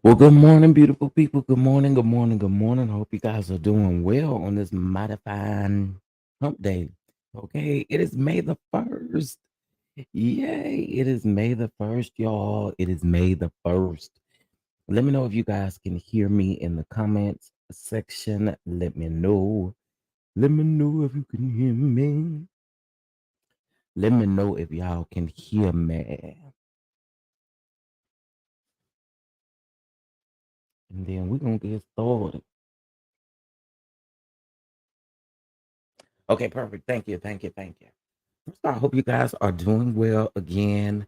Well, good morning, beautiful people. Good morning, good morning, good morning. I hope you guys are doing well on this mighty fine hump day. Okay, it is May the 1st. Yay, it is May the 1st, y'all. It is May the 1st. Let me know if you guys can hear me in the comments section. Let me know. Let me know if you can hear me. Let me know if y'all can hear me. And then we're going to get started. Okay, perfect. Thank you. Thank you. Thank you. I hope you guys are doing well again.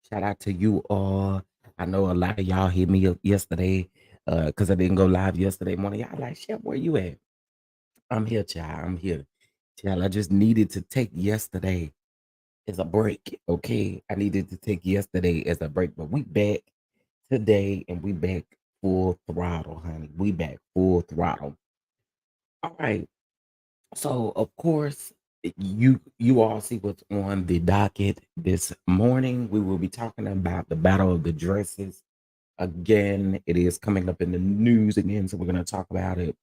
Shout out to you all. I know a lot of y'all hit me up yesterday because I didn't go live yesterday morning. Y'all like, Chef, where you at? I'm here, child. I'm here. Child, I just needed to take yesterday as a break. Okay. I needed to take yesterday as a break, but we back today and we back full throttle, honey. We back full throttle. All right. So of course, you all see what's on the docket this morning. We will be talking about the Battle of the Dresses. Again, it is coming up in the news again, so we're going to talk about it.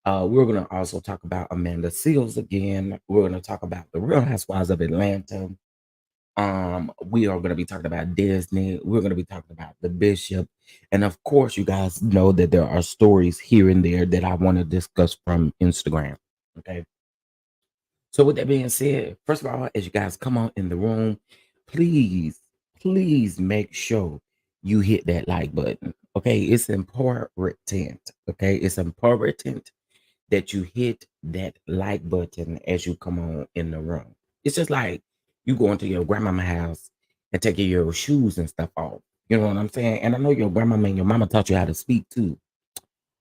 We're going to also talk about Amanda Seals again. We're going to talk about the Real Housewives of Atlanta. We are going to be talking about Disney. We're going to be talking about the Bishop, and of course, you guys know that there are stories here and there that I want to discuss from Instagram. Okay. So with that being said, first of all, as you guys come on in the room, please, please make sure you hit that like button. Okay, it's important. Okay, it's important that you hit that like button as you come on in the room. It's just like you going to your grandmama house and taking your shoes and stuff off. You know what I'm saying? And I know your grandmama and your mama taught you how to speak too.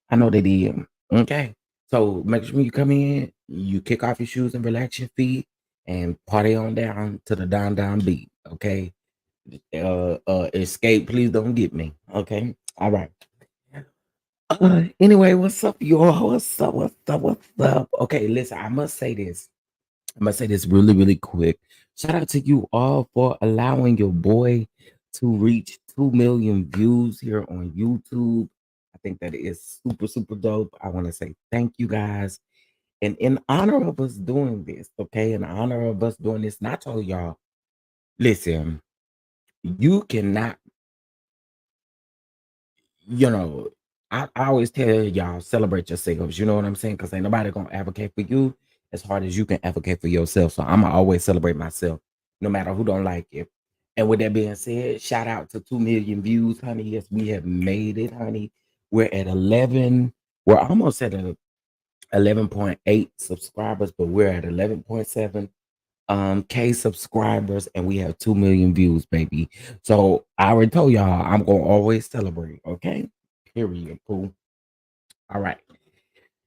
I know they did. Okay. So make sure when you come in, you kick off your shoes and relax your feet and party on down to the Don beat. Okay. Escape, please don't get me. Okay. All right. Anyway, what's up, y'all? What's up? What's up? What's up? Okay, listen, I must say this. I'm gonna say this really, really quick. Shout out to you all for allowing your boy to reach 2 million views here on YouTube. I think that is super, super dope. I want to say thank you guys. And in honor of us doing this, okay, in honor of us doing this, and I told y'all Listen, you cannot, you know, I always tell y'all celebrate yourselves. You know what I'm saying? Because ain't nobody gonna advocate for you as hard as you can advocate for yourself. So I'm gonna always celebrate myself, no matter who don't like it. And with that being said, shout out to 2 million views, honey. Yes, we have made it, honey. We're at 11. We're almost at a 11.8 subscribers, but we're at 11.7 K subscribers, and we have 2 million views, baby. So I already told y'all I'm gonna always celebrate, okay? Period. Cool. All right.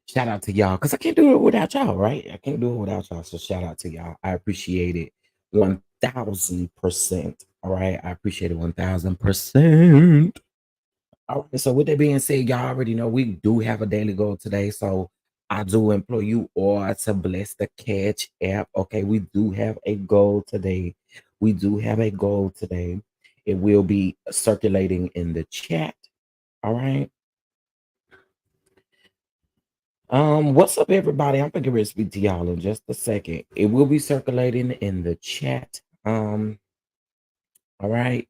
Shout out to y'all, because I can't do it without y'all, right? I can't do it without y'all. So shout out to y'all. I appreciate it 1000%. All right. I appreciate it 1000%. All right, so with that being said, y'all already know we do have a daily goal today. So I do implore you all to bless the Catch app. Okay, we do have a goal today. We do have a goal today. It will be circulating in the chat. All right. What's up, everybody? I'm gonna speak to y'all in just a second. It will be circulating in the chat. All right,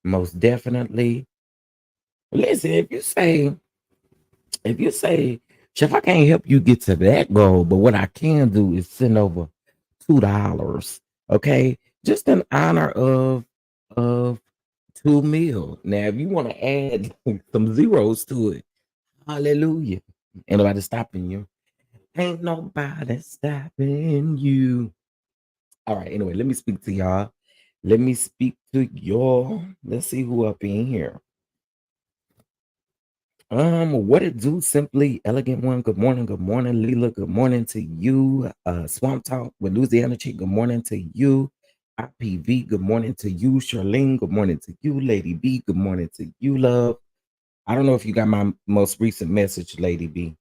most definitely. Listen, if you say, Chef, I can't help you get to that goal, but what I can do is send over $2. Okay, just in honor of 2 mil. Now, if you want to add some zeros to it, hallelujah. Ain't nobody stopping you. Ain't nobody stopping you. All right. Anyway, let me speak to y'all. Let me speak to y'all. Let's see who up in here. What it do? Simply elegant one. Good morning, Leela. Good morning to you. Swamp Talk with Louisiana Chick. Good morning to you. IPV. Good morning to you. Charlene. Good morning to you. Lady B. Good morning to you, love. I don't know if you got my most recent message, Lady B.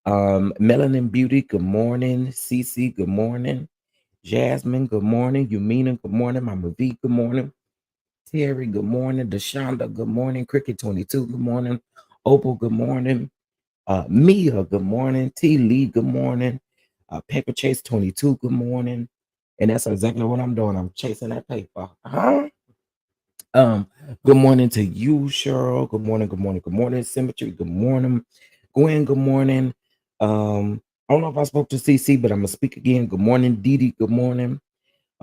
Melanin Beauty. Good morning. Cece. Good morning. Jasmine. Good morning. Yumina. Good morning. Mama V. Good morning. Terry. Good morning. Deshonda. Good morning. Cricket 22. Good morning. Opal. Good morning. Mia, good morning. T. Lee, good morning. Paper Chase 22, good morning. And that's exactly what I'm doing. I'm chasing that paper. Um, Good morning to you, Cheryl. Good morning, good morning, good morning. Symmetry, good morning. Gwen, good morning. I don't know if I spoke to CC, but I'm gonna speak again. Good morning, Dee Dee, good morning.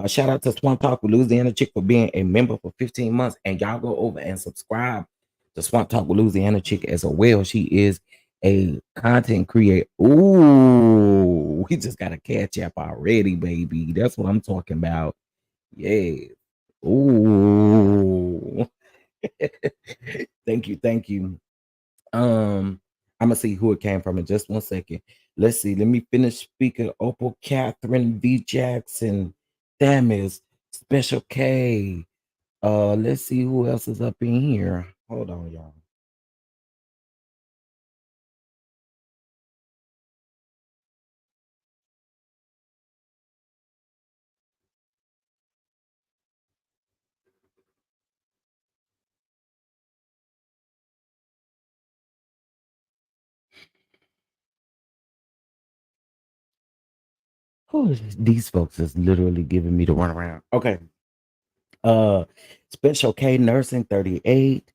Shout out to Swamp Talk with Louisiana Chick for being a member for 15 months. And y'all go over and subscribe to Swamp Talk with Louisiana Chick as well. She is a content creator. Ooh, we just got a catch up already, baby. That's what I'm talking about. Yeah. Ooh. Thank you. Thank you. I'm gonna see who it came from in just 1 second. Let's see. Let me finish speaking. Opal, Catherine, V. Jackson, Thamis, Special K. Let's see who else is up in here. Hold on, y'all. Who is this? These folks is literally giving me the runaround. Okay. Uh, Special K, Nursing 38.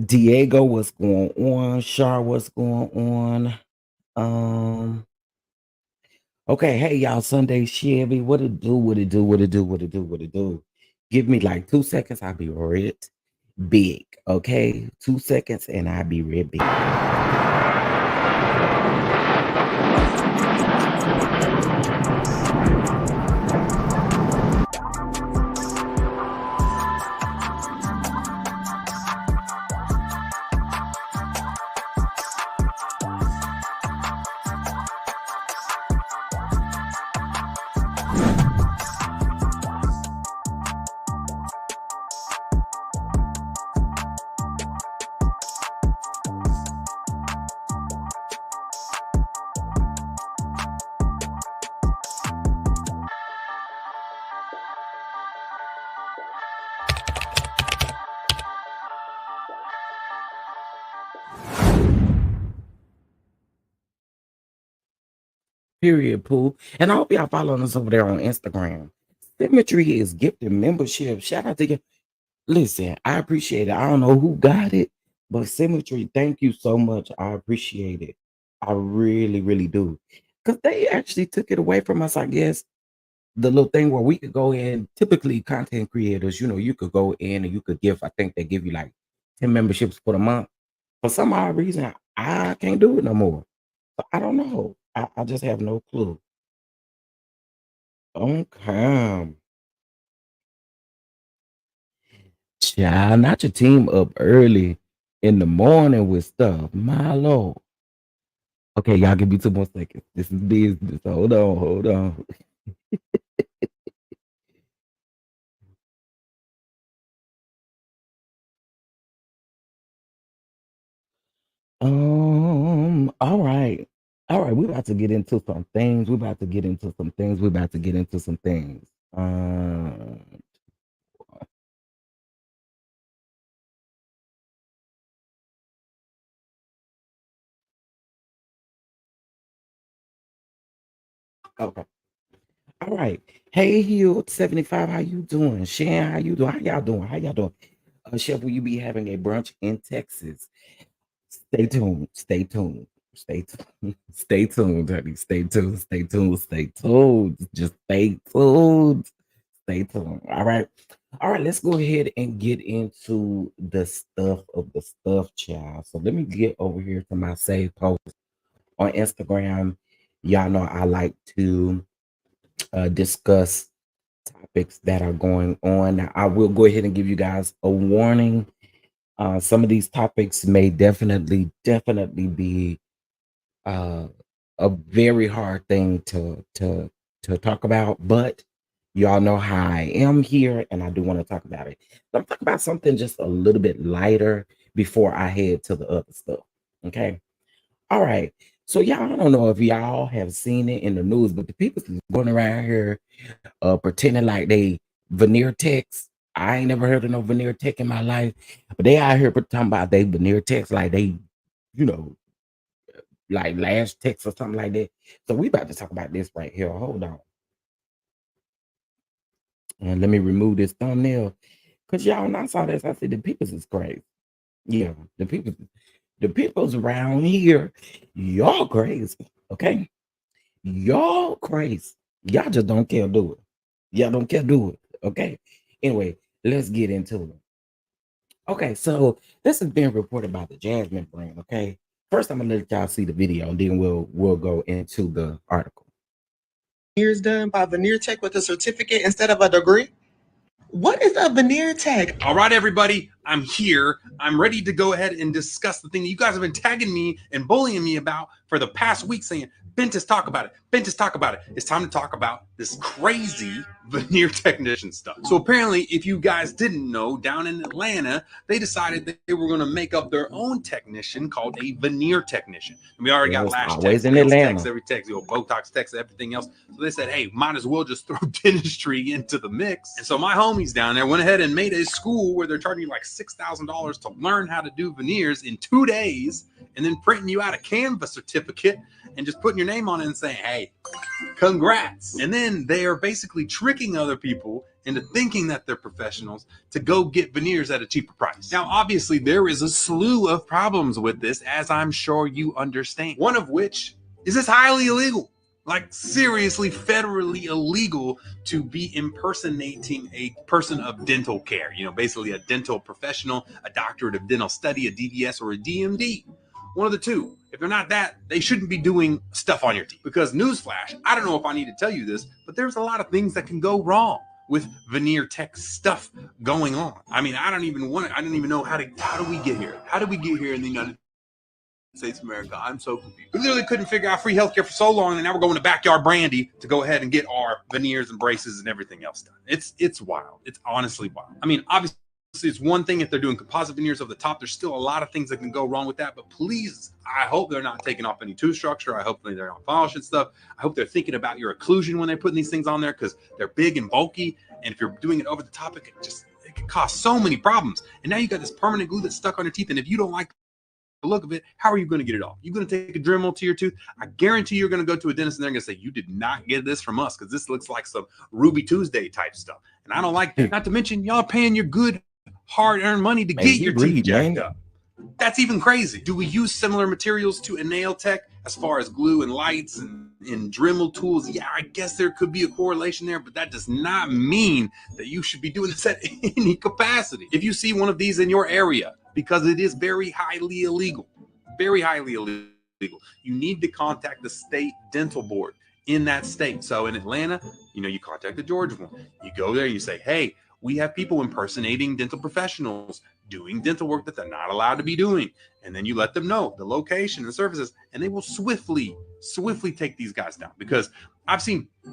Diego, what's going on? Shar, what's going on? Um. Okay, hey y'all, Sunday Chevy. What it do? What it do? What it do? What it do? What it do? Give me like 2 seconds. I'll be right big. Okay, 2 seconds, and I'll be right big. Period, Pooh. And I hope y'all following us over there on Instagram. Symmetry is gifted membership. Shout out to you. Listen, I appreciate it. I don't know who got it, but Symmetry, thank you so much. I appreciate it. I really, really do. Because they actually took it away from us, I guess. The little thing where we could go in, typically content creators, you could go in and you could give, I think they give you like 10 memberships for the month. For some odd reason, I can't do it no more. So I don't know. I just have no clue. Okay. Child, not your team up early in the morning with stuff. My Lord. Okay, y'all give me 2 more seconds. This is business. Hold on, hold on. All right. All right, we about to get into some things. We about to get into some things. We about to get into some things. Um, okay. All right. Hey, Hill 75, how you doing? Shan, how you doing? How y'all doing? How y'all doing? Chef, will you be having a brunch in Texas? Stay tuned. Stay tuned. Stay tuned. Stay tuned, honey. Stay tuned. Stay tuned. Stay tuned. Just stay tuned. Stay tuned. All right. All right. Let's go ahead and get into the stuff of the stuff, child. So let me get over here to my save post on Instagram. Y'all know I like to discuss topics that are going on. Now, I will go ahead and give you guys a warning. Some of these topics may definitely be uh, a very hard thing to talk about, but y'all know how I am here, and I do want to talk about it. So I'm talking about something just a little bit lighter before I head to the other stuff. Okay. All right. So y'all, I don't know if y'all have seen it in the news, but the people going around here pretending like they veneer techs. I ain't never heard of no veneer tech in my life, but they out here talking about they veneer techs like they, you know, like lash techs or something like that. So we about to talk about this right here. Hold on. And let me remove this thumbnail. Cause y'all when I saw this, I said the peoples is crazy. Yeah, the people's around here, y'all crazy. Okay. Y'all crazy. Y'all just don't care do it. Y'all don't care do it. Okay. Anyway, let's get into it. Okay, so this is being reported by the Jasmine brand. Okay. First, I'm gonna let y'all see the video and then we'll go into the article. Veneers done by Veneer Tech with a certificate instead of a degree? What is a veneer tech? All right, everybody, I'm here. I'm ready to go ahead and discuss the thing that you guys have been tagging me and bullying me about for the past week, saying, Bentis, talk about it. Bentis, talk about it. It's time to talk about this crazy veneer technician stuff. So apparently, if you guys didn't know, down in Atlanta, they decided that they were going to make up their own technician called a veneer technician. And we already Yeah, got it's lash always techs, in nails Atlanta. techs, every tech, Botox techs, everything else. So they said, hey, might as well just throw dentistry into the mix. And so my homies down there went ahead and made a school where they're charging you like $6,000 to learn how to do veneers in 2 days, and then printing you out a Canva certificate and just putting your name on it and saying, hey, congrats. And then they are basically tricking other people into thinking that they're professionals to go get veneers at a cheaper price. Now, obviously, there is a slew of problems with this, as I'm sure you understand. One of which is it's highly illegal. Like, seriously, federally illegal to be impersonating a person of dental care. You know, basically a dental professional, a doctorate of dental study, a DDS, or a DMD. One of the two. If they're not that, they shouldn't be doing stuff on your teeth. Because newsflash, I don't know if I need to tell you this, but there's a lot of things that can go wrong with veneer tech stuff going on. I mean, I don't even know how do we get here? How did we get here in the United States of America? I'm so confused. We literally couldn't figure out free healthcare for so long, and now we're going to Backyard Brandy to go ahead and get our veneers and braces and everything else done. It's wild. It's honestly wild. I mean, obviously, it's one thing if they're doing composite veneers over the top. There's still a lot of things that can go wrong with that. But please, I hope they're not taking off any tooth structure. I hope they're not polishing stuff. I hope they're thinking about your occlusion when they're putting these things on there, because they're big and bulky. And if you're doing it over the top, it can cause so many problems. And now you got this permanent glue that's stuck on your teeth. And if you don't like look of it, how are you going to get it off? You're going to take a Dremel to your tooth. I guarantee you're going to go to a dentist and they're going to say, you did not get this from us because this looks like some Ruby Tuesday type stuff. And I don't like that. Not to mention, y'all paying your good, hard-earned money to get your teeth jacked up. That's even crazy. Do we use similar materials to a nail tech as far as glue and lights and Dremel tools? Yeah, I guess there could be a correlation there, but that does not mean that you should be doing this at any capacity. If you see one of these in your area, because it is very highly illegal, you need to contact the state dental board in that state. So in Atlanta, you contact the Georgia one. You go there, you say, hey, we have people impersonating dental professionals doing dental work that they're not allowed to be doing. And then you let them know the location and services, and they will swiftly take these guys down. Because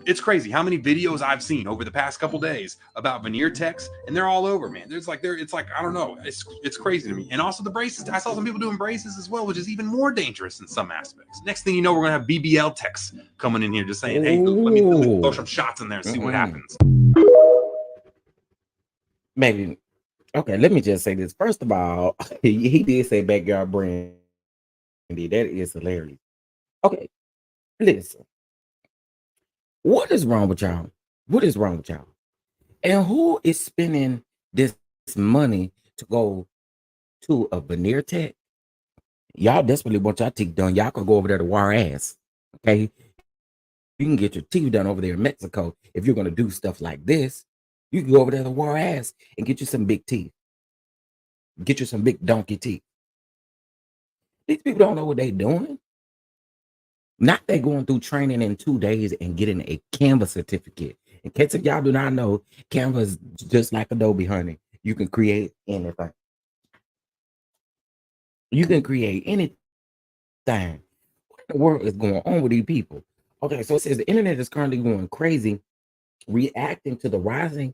it's crazy how many videos I've seen over the past couple days about veneer techs, and they're all over, man. It's like, I don't know. It's crazy to me. And also the braces. I saw some people doing braces as well, which is even more dangerous in some aspects. Next thing you know, we're going to have BBL techs coming in here just saying, hey, let me throw some shots in there and see what happens. Maybe. Okay, let me just say this. First of all, he did say backyard brandy. That is hilarious. Okay, listen. What is wrong with y'all? What is wrong with y'all? And who is spending this money to go to a veneer tech? Y'all desperately want y'all teeth done. Y'all can go over there to Juarez. Okay, you can get your teeth done over there in Mexico. If you're going to do stuff like this, you can go over there to Juarez and get you some big teeth. Get you some big donkey teeth. These people don't know what they're doing. Not they going through training in 2 days and getting a Canva certificate. In case if y'all do not know, Canva is just like Adobe, honey. You can create anything. You can create anything. What in the world is going on with these people? Okay, so it says the internet is currently going crazy, reacting to the rising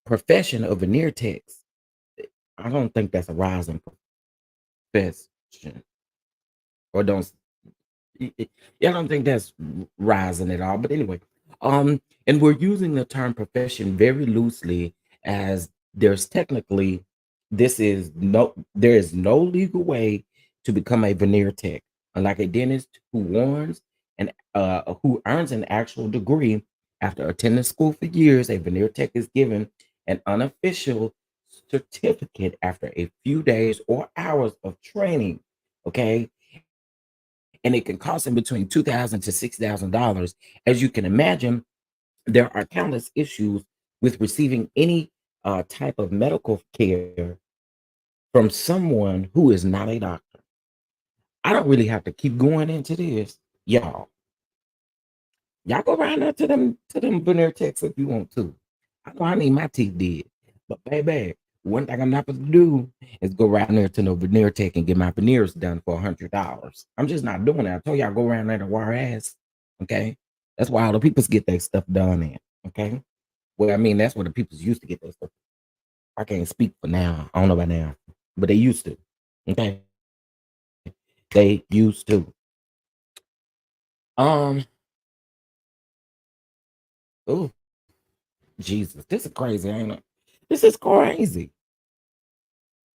profession of veneer techs. I don't think that's a rising profession. Or don't yeah, I don't think that's rising at all. But anyway, and we're using the term profession very loosely, as there is no legal way to become a veneer tech, unlike a dentist who earns an actual degree after attending school for years. A veneer tech is given an unofficial certificate after a few days or hours of training. Okay, and it can cost them between $2,000 to $6,000. As you can imagine, there are countless issues with receiving any type of medical care from someone who is not a doctor. I don't really have to keep going into this, y'all. Y'all go around there to them veneer techs if you want to. I know I need my teeth did, but baby, one thing I'm not supposed to do is go around there to no veneer tech and get my veneers done for $100. I'm just not doing that. I told y'all go around there to Juarez. Okay, that's why all the peoples get their stuff done in. Okay, well, I mean that's where the peoples used to get their stuff. I can't speak for now. I don't know about now, but they used to. Okay, they used to. Oh, Jesus, this is crazy, ain't it? This is crazy.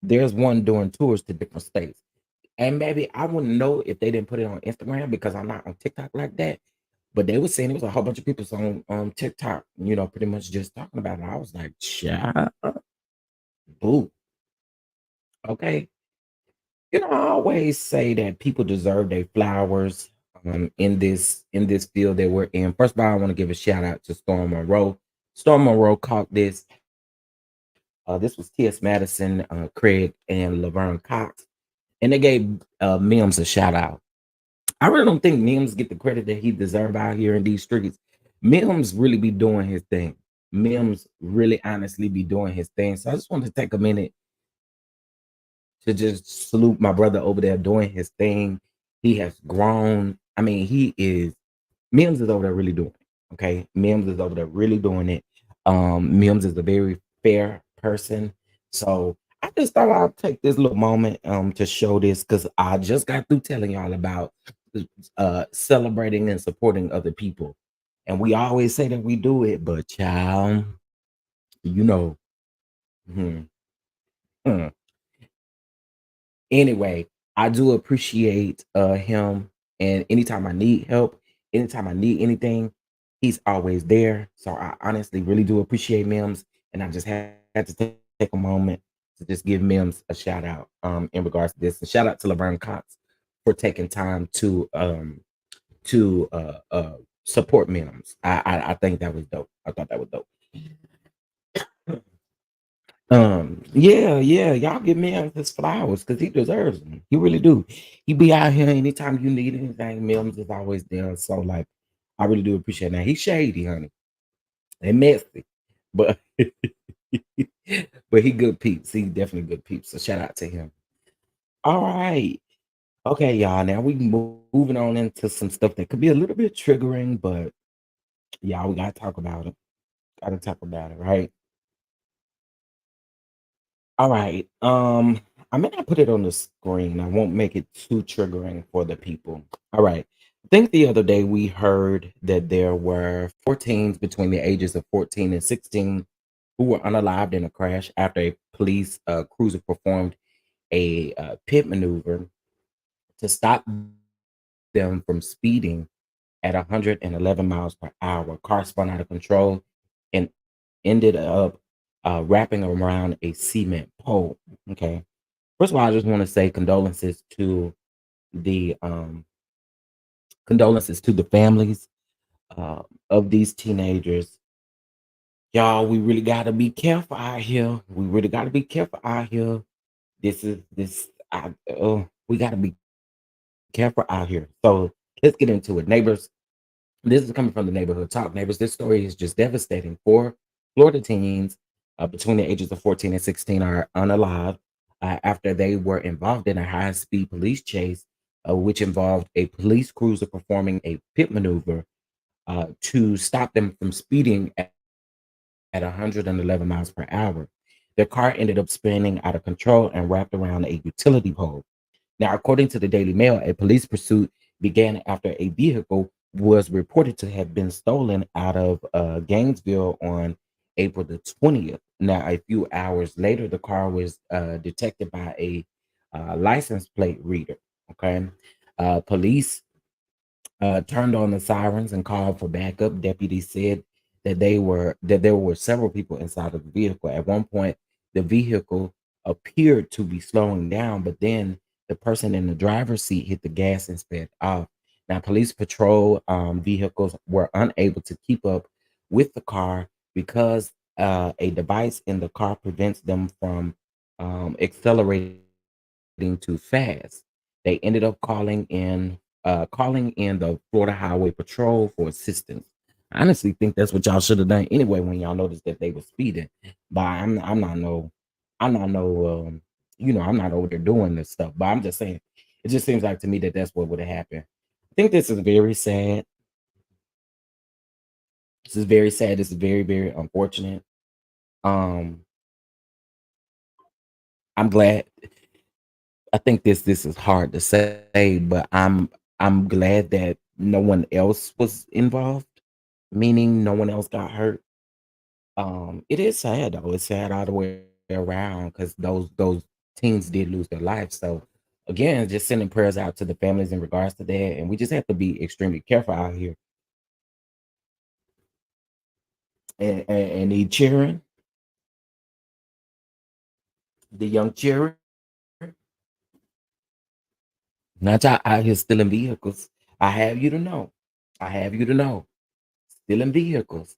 There's one doing tours to different states. And maybe I wouldn't know if they didn't put it on Instagram because I'm not on TikTok like that. But they were saying it was a whole bunch of people on TikTok, pretty much just talking about it. I was like, child, boo. Okay. I always say that people deserve their flowers in this field that we're in. First of all, I want to give a shout out to Storm Monroe. Storm Monroe caught this. This was T.S. Madison, Craig, and Laverne Cox. And they gave Mims a shout out. I really don't think Mims get the credit that he deserves out here in these streets. Mims really be doing his thing. Mims really honestly be doing his thing. So I just want to take a minute to just salute my brother over there doing his thing. He has grown. I mean, Mims is over there really doing it. Okay. Mims is over there really doing it. Mims is a very fair person. So I just thought I'd take this little moment to show this, because I just got through telling y'all about celebrating and supporting other people. And we always say that we do it, but child, you know, hmm, hmm, Anyway, I do appreciate him, and anytime I need help, anytime I need anything, he's always there. So I honestly really do appreciate Mims, and I just had to take a moment to just give Mims a shout out in regards to this. And shout out to Laverne Cox for taking time to support Mims. I think that was dope. I thought that was dope. Yeah, y'all give Mims his flowers because he deserves them. He really do. He be out here anytime you need anything. Mims is always there. So like, I really do appreciate that. He's shady, honey, and messy, but but he good peeps. He definitely good peeps. So shout out to him. All right, okay, y'all. Now we moving on into some stuff that could be a little bit triggering, but y'all, we gotta talk about it. Gotta talk about it, right? All right. I may not put it on the screen. I won't make it too triggering for the people. All right. I think the other day we heard that there were 14s between the ages of 14 and 16 who were unalived in a crash after a police cruiser performed a pit maneuver to stop them from speeding at 111 miles per hour. Car spun out of control and ended up wrapping around a cement pole. Okay. First of all, I just want to say the condolences to the families uh, of these teenagers. Y'all, we really gotta be careful out here. We really gotta be careful out here. This is this. We gotta be careful out here. So let's get into it, neighbors. This is coming from the neighborhood talk, neighbors. This story is just devastating. Four Florida teens between the ages of 14 and 16 are unalive after they were involved in a high speed police chase, which involved a police cruiser performing a pit maneuver to stop them from speeding at 111 miles per hour. Their car ended up spinning out of control and wrapped around a utility pole. Now, according to the Daily Mail, a police pursuit began after a vehicle was reported to have been stolen out of Gainesville on April the 20th. Now, a few hours later, the car was detected by a license plate reader. Okay. Police turned on the sirens and called for backup. Deputies said that there were several people inside of the vehicle. At one point, the vehicle appeared to be slowing down, but then the person in the driver's seat hit the gas and sped off. Now, police patrol vehicles were unable to keep up with the car because a device in the car prevents them from accelerating too fast. They ended up calling in the Florida Highway Patrol for assistance. I honestly think that's what y'all should have done anyway when y'all noticed that they were speeding. But I'm not no I'm not over there doing this stuff. But I'm just saying it just seems like to me that that's what would have happened. I think this is very sad. This is very sad. This is very, very unfortunate. Um, I'm glad. I think this is hard to say, but I'm glad that no one else was involved, meaning no one else got hurt. It is sad though. It's sad all the way around because those teens did lose their life. So again, just sending prayers out to the families in regards to that, and we just have to be extremely careful out here. And the children, the young children, not y'all out here stealing vehicles. I have you to know. I have you to know. Stealing vehicles.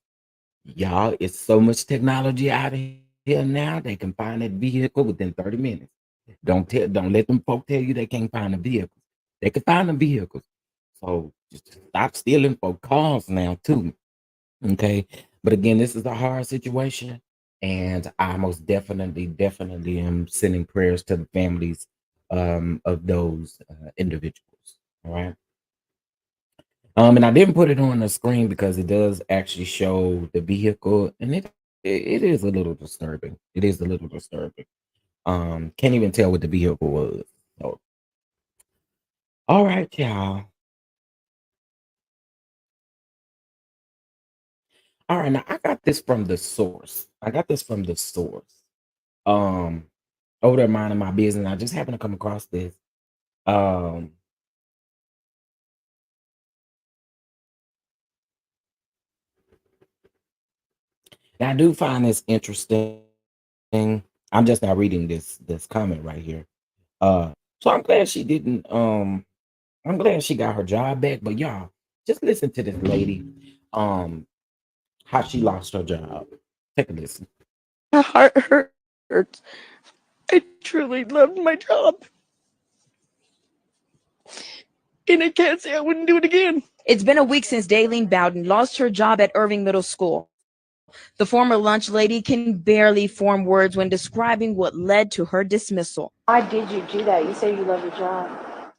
Y'all, it's so much technology out of here now. They can find that vehicle within 30 minutes. Don't let them folk tell you they can't find the vehicles. They can find the vehicles. So just stop stealing for cars now too. Okay. But again, this is a hard situation. And I most definitely am sending prayers to the families of those individuals. All right. And I didn't put it on the screen because it does actually show the vehicle, and it is a little disturbing. It is a little disturbing. Can't even tell what the vehicle was. So, all right, y'all. All right, now I got this from the source. I got this from the source. Um, over there minding my business. I just happened to come across this. Um, and I do find this interesting. I'm just now reading this comment right here. Uh, so I'm glad she didn't. I'm glad she got her job back. But y'all, just listen to this lady. How she lost her job. Take a listen. My heart hurts. I truly loved my job. And I can't say I wouldn't do it again. It's been a week since Daylene Bowden lost her job at Irving Middle School. The former lunch lady can barely form words when describing what led to her dismissal. Why did you do that? You say you love your job.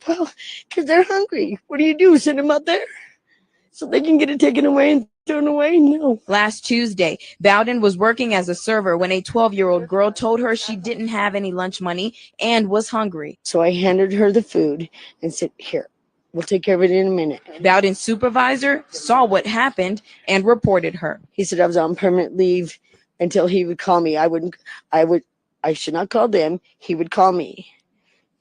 Well, because they're hungry. What do? Send them out there? So they can get it taken away and thrown away? No. Last Tuesday, Bowden was working as a server when a 12-year-old girl told her she didn't have any lunch money and was hungry. So I handed her the food and said, here, we'll take care of it in a minute. Bowden's supervisor saw what happened and reported her. He said I was on permanent leave until he would call me. I should not call them. He would call me.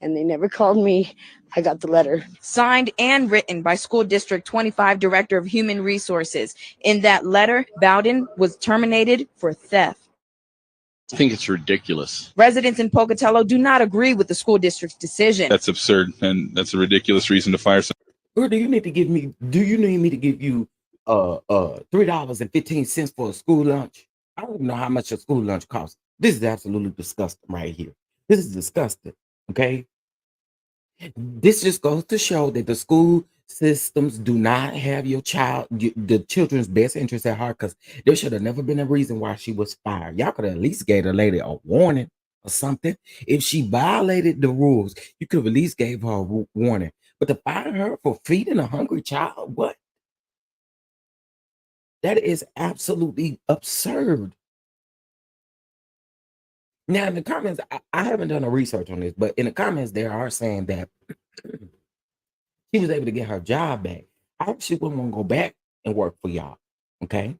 And they never called me. I got the letter. Signed and written by School District 25 Director of Human Resources. In that letter, Bowden was terminated for theft. I think it's ridiculous. Residents in Pocatello do not agree with the school district's decision. That's absurd, and that's a ridiculous reason to fire someone. Or do you need me to give you $3.15 for a school lunch? I don't even know how much a school lunch costs. This is absolutely disgusting right here. This is disgusting. Okay. This just goes to show that the school systems do not have the children's best interest at heart, because there should have never been a reason why she was fired. Y'all could have at least gave the lady a warning or something. If she violated the rules, you could have at least gave her a warning. But to fire her for feeding a hungry child, what? That is absolutely absurd. Now, in the comments, I haven't done a research on this, but in the comments, they are saying that she was able to get her job back. I actually wouldn't want to go back and work for y'all. Okay.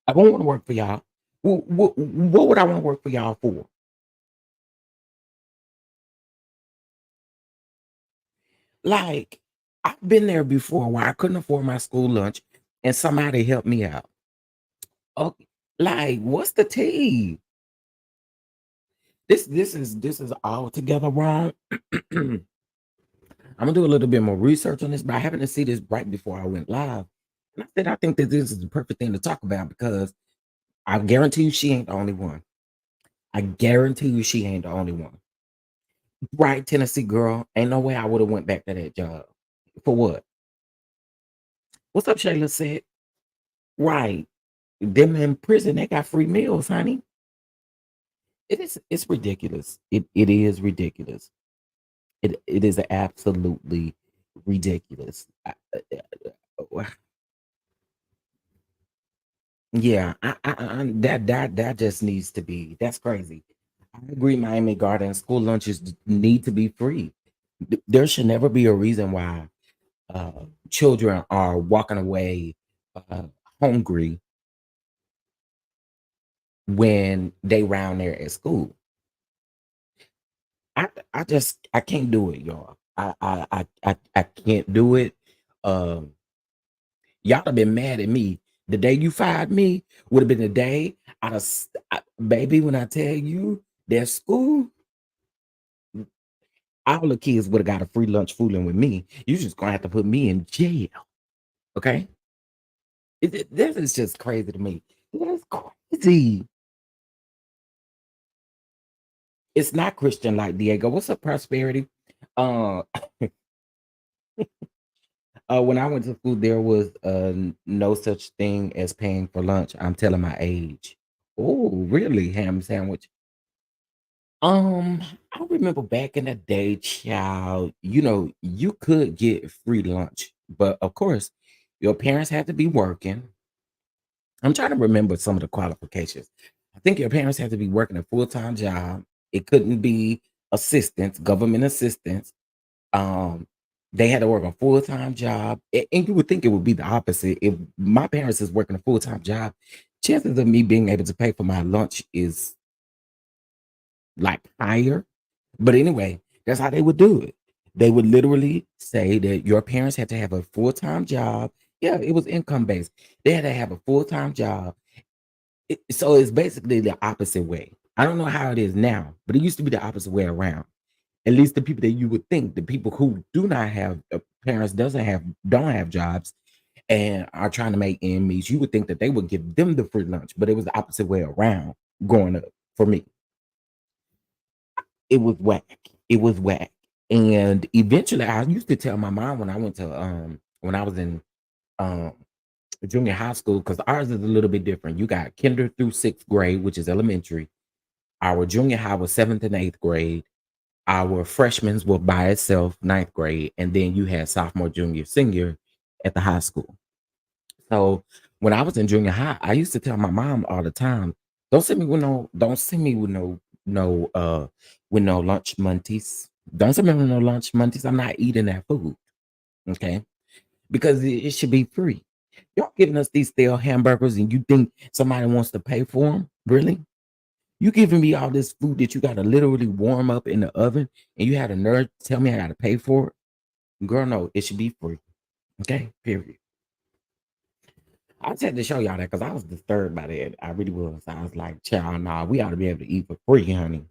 I won't want to work for y'all. What would I want to work for y'all for? Like, I've been there before where I couldn't afford my school lunch and somebody helped me out. Okay. Like, what's the tea? This is altogether wrong. I'm gonna do a little bit more research on this, but I happened to see this right before I went live. And I said I think that this is the perfect thing to talk about, because I guarantee you she ain't the only one. I guarantee you she ain't the only one. Right, Tennessee girl. Ain't no way I would have went back to that job. For what? What's up, Shayla said? Right. Them in prison, they got free meals, honey. It's ridiculous. It is ridiculous. It is absolutely ridiculous. Yeah, that just needs to be. That's crazy. I agree. Miami Gardens school lunches need to be free. There should never be a reason why children are walking away uh, hungry when they round there at school. I can't do it, y'all. I can't do it. Um, y'all have been mad at me. The day you fired me would have been the day baby, when I tell you that school, all the kids would have got a free lunch fooling with me. You just gonna have to put me in jail. Okay? This is just crazy to me. That's crazy. It's not Christian like Diego. What's up, Prosperity? Uh when I went to school, there was no such thing as paying for lunch. I'm telling my age. Oh, really? Ham sandwich. I remember back in the day, child, you could get free lunch, but of course, your parents had to be working. I'm trying to remember some of the qualifications. I think your parents had to be working a full-time job. It couldn't be assistance, government assistance. Um, they had to work a full-time job. And you would think it would be the opposite. If my parents is working a full-time job, chances of me being able to pay for my lunch is like higher. But anyway, that's how they would do it. They would literally say that your parents had to have a full-time job. Yeah, it was income based. They had to have a full-time job. So it's basically the opposite way. I don't know how it is now, but it used to be the opposite way around. At least the people that you would think, the people who do not have parents don't have jobs and are trying to make ends meet, you would think that they would give them the free lunch, but it was the opposite way around growing up for me. It was whack. It was whack. And eventually I used to tell my mom when I was in um junior high school, because ours is a little bit different. You got kinder through sixth grade, which is elementary. Our junior high was seventh and eighth grade. Our freshmen were by itself, ninth grade, and then you had sophomore, junior, senior at the high school. So when I was in junior high, I used to tell my mom all the time, don't send me with no lunch monties. Don't send me with no lunch monties. I'm not eating that food. Okay. Because it should be free. Y'all giving us these stale hamburgers and you think somebody wants to pay for them? Really? You giving me all this food that you gotta literally warm up in the oven and you had a nerve to tell me I gotta pay for it? Girl, no, it should be free. Okay, period. I just had to show y'all that because I was disturbed by that. I really was. I was like, child, nah, we ought to be able to eat for free, honey.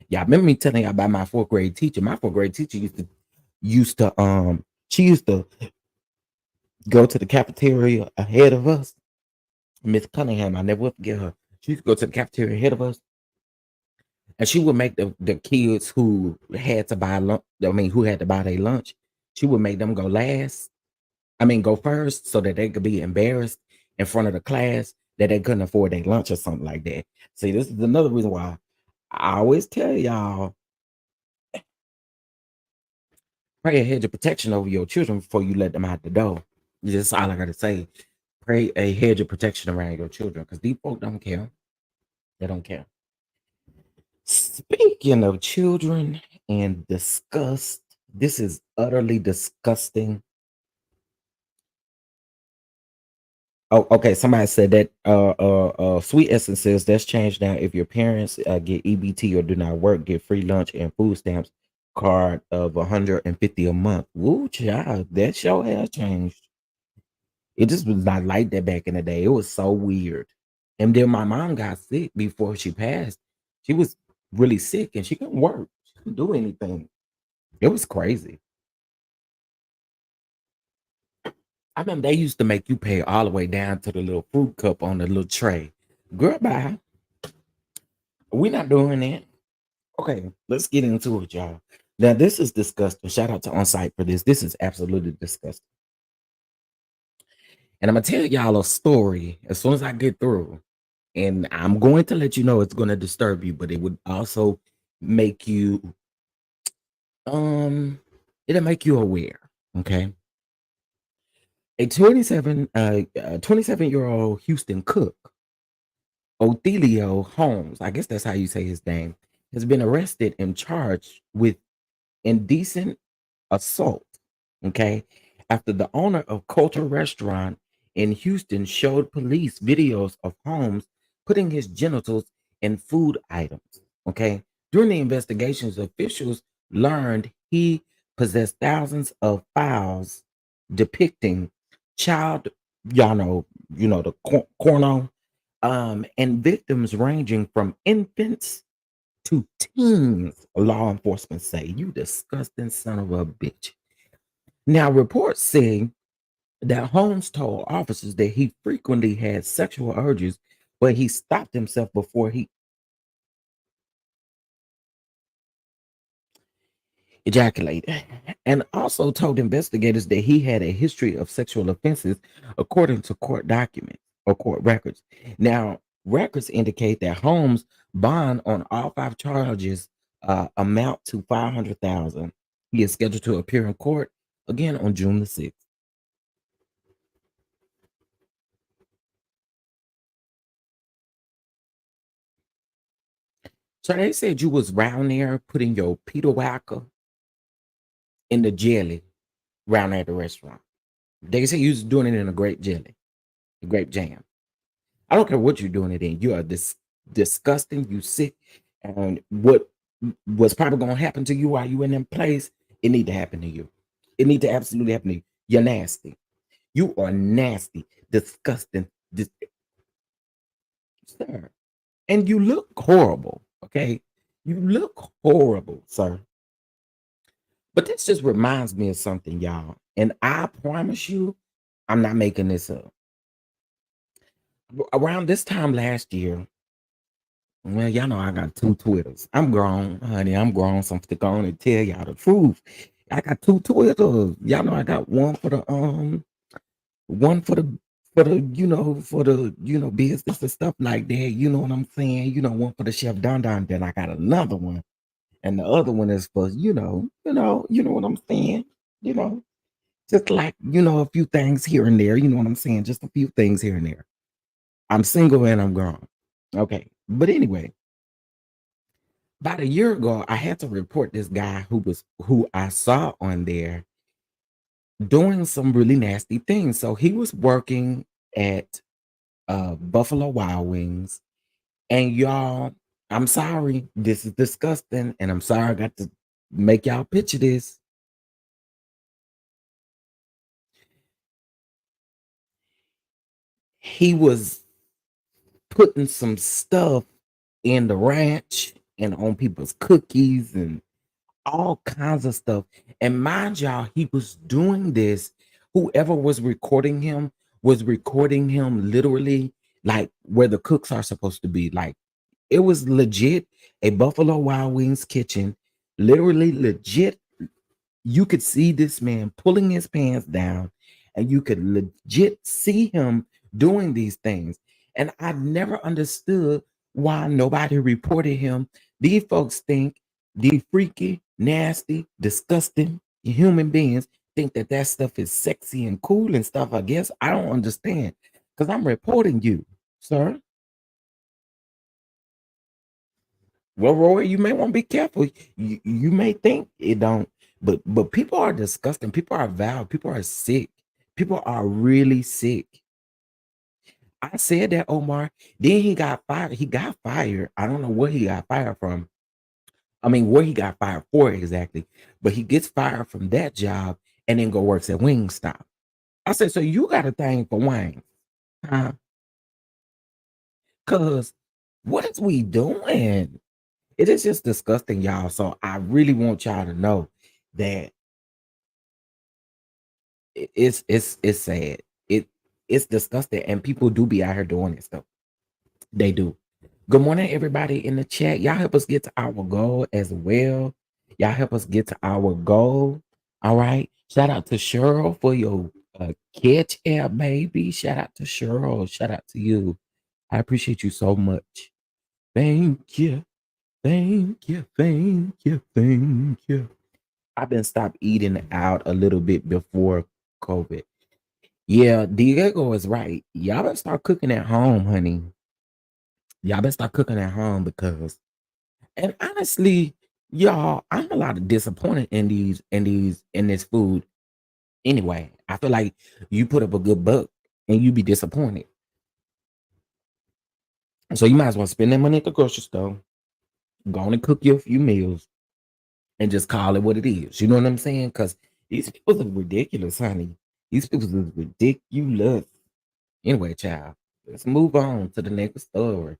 Y'all remember me telling y'all about my fourth grade teacher? My fourth grade teacher she used to go to the cafeteria ahead of us. Miss Cunningham, I never will forget her. She used to go to the cafeteria ahead of us, and she would make the kids who had to buy lunch, who had to buy their lunch, she would make them go first so that they could be embarrassed in front of the class that they couldn't afford their lunch or something like that. See, this is another reason why I always tell y'all, pray a hedge of protection over your children before you let them out the door. Just all I gotta say. Pray a hedge of protection around your children because these folk don't care. They don't care. Speaking of children and disgust, this is utterly disgusting. Oh, okay. Somebody said that Sweet Essence says that's changed now. If your parents get EBT or do not work, get free lunch and food stamps card of 150 a month. Woo, child, that show has changed. It just was not like that back in the day. It was so weird. And then my mom got sick before she passed. She was really sick and she couldn't work. She couldn't do anything. It was crazy. I remember they used to make you pay all the way down to the little fruit cup on the little tray. Girl, bye. We're not doing that. Okay, let's get into it, y'all. Now, this is disgusting. Shout out to On Site for this. This is absolutely disgusting. And I'm going to tell y'all a story as soon as I get through. And I'm going to let you know it's going to disturb you, but it would also make you, it'll make you aware. Okay. A 27-year-old Houston cook, Othelio Holmes, I guess that's how you say his name, has been arrested and charged with indecent assault. Okay. After the owner of Culture Restaurant in Houston showed police videos of Holmes putting his genitals in food items. Okay. During the investigations, officials learned he possessed thousands of files depicting child, the corno, and victims ranging from infants to teens, law enforcement say. You disgusting son of a bitch. Now, reports say that Holmes told officers that he frequently had sexual urges, but he stopped himself before he ejaculated, and also told investigators that he had a history of sexual offenses, according to court documents or court records. Now, records indicate that Holmes' bond on all five charges amount to $500,000. He is scheduled to appear in court again on June the 6th. So they said you was round there putting your Peter Wacker in the jelly round there at the restaurant. They say you was doing it in a grape jelly, a grape jam. I don't care what you're doing it in. You are this. disgusting, you sick, and what's probably gonna happen to you while you in that place, it need to happen to you. It need to absolutely happen to you. You're nasty. You are nasty, disgusting, sir. And you look horrible, okay? You look horrible, sir. But this just reminds me of something, y'all. And I promise you, I'm not making this up. Around this time last year, well, y'all know I got two Twitters. I'm grown, honey. I'm grown. So I'm to go on and tell y'all the truth. I got two Twitters. Y'all know I got one for the business and stuff like that. You know what I'm saying? One for the chef DonDon. Then I got another one, and the other one is for what I'm saying. You know, just like a few things here and there. You know what I'm saying? Just a few things here and there. I'm single and I'm grown. Okay, but anyway, about a year ago, I had to report this guy who I saw on there doing some really nasty things. So he was working at Buffalo Wild Wings, and y'all, I'm sorry, this is disgusting, and I'm sorry I got to make y'all picture this. He was putting some stuff in the ranch and on people's cookies and all kinds of stuff. And mind y'all, he was doing this. Whoever was recording him literally like where the cooks are supposed to be. Like it was legit a Buffalo Wild Wings kitchen, literally legit. You could see this man pulling his pants down, and you could legit see him doing these things. And I never understood why nobody reported him. These folks think these freaky, nasty, disgusting human beings think that stuff is sexy and cool and stuff. I guess I don't understand because I'm reporting you, sir. Well, Roy, you may want to be careful. You may think it don't, but people are disgusting. People are vile. People are sick. People are really sick. I said that, Omar. Then he got fired. He got fired. I don't know what he got fired from. I mean, where he got fired for exactly. But he gets fired from that job and then go works at Wingstop. I said, so you got a thing for wings, huh? Cause what is we doing? It is just disgusting, y'all. So I really want y'all to know that it's sad. It's disgusting, and people do be out here doing this stuff. They do. Good morning, everybody in the chat. Y'all help us get to our goal as well. Y'all help us get to our goal. All right. Shout out to Cheryl for your catch app, baby. Shout out to Cheryl. Shout out to you. I appreciate you so much. Thank you. Thank you. Thank you. Thank you. I've been stopped eating out a little bit before COVID. Yeah, Diego is right. Y'all better start cooking at home, honey. Y'all better start cooking at home because, and honestly, y'all, I'm a lot of disappointed in this food. Anyway, I feel like you put up a good buck and you be disappointed. So you might as well spend that money at the grocery store, go on and cook you a few meals, and just call it what it is. You know what I'm saying? Because these people are ridiculous, honey. These people are ridiculous. Anyway, child, let's move on to the next story.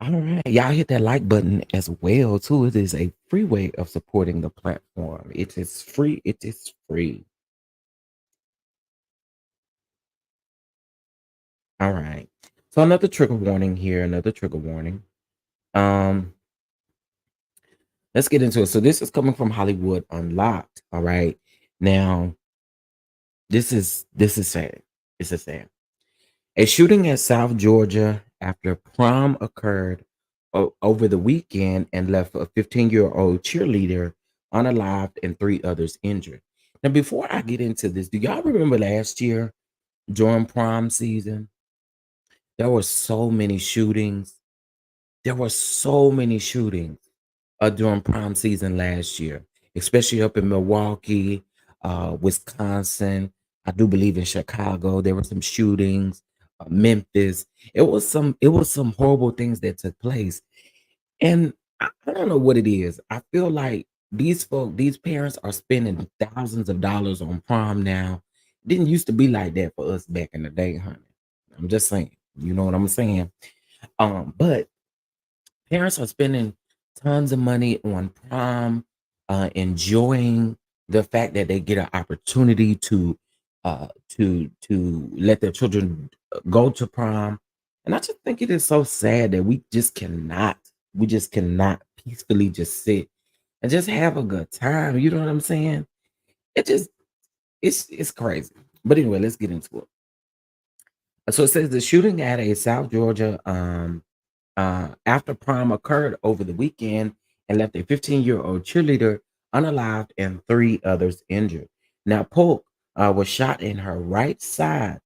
All right, y'all hit that like button as well too. It is a free way of supporting the platform. It is free. It is free. All right. So another trigger warning here. Another trigger warning. Um, let's get into it. So this is coming from Hollywood Unlocked. All right. Now, this is sad. This is sad. A shooting at South Georgia after prom occurred over the weekend and left a 15-year-old cheerleader unalived and 3 others injured. Now, before I get into this, do y'all remember last year during prom season? There were so many shootings. There were so many shootings during prom season last year, especially up in Milwaukee, Wisconsin. I do believe in Chicago, there were some shootings. Memphis. It was some horrible things that took place. And I don't know what it is. I feel like these parents are spending thousands of dollars on prom now. Didn't used to be like that for us back in the day, honey. I'm just saying. You know what I'm saying? But parents are spending tons of money on prom, enjoying the fact that they get an opportunity to let their children go to prom. And I just think it is so sad that we just cannot peacefully just sit and just have a good time. You know what I'm saying? It just it's crazy. But anyway, let's get into it. So it says the shooting at a South Georgia after prom occurred over the weekend and left a 15-year-old cheerleader unalived and three others injured. Now, Polk was shot in her right side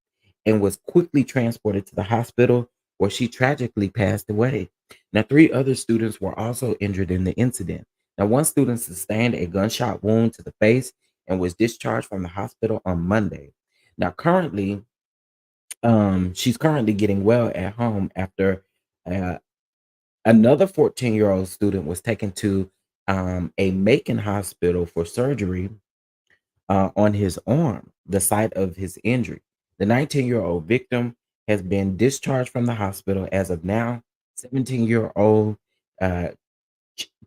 and was quickly transported to the hospital where she tragically passed away. Now, three other students were also injured in the incident. Now, one student sustained a gunshot wound to the face and was discharged from the hospital on Monday. Now, she's currently getting well at home after uh, another 14-year-old student was taken to a Macon hospital for surgery on his arm, the site of his injury. The 19-year-old victim has been discharged from the hospital as of now. 17-year-old uh,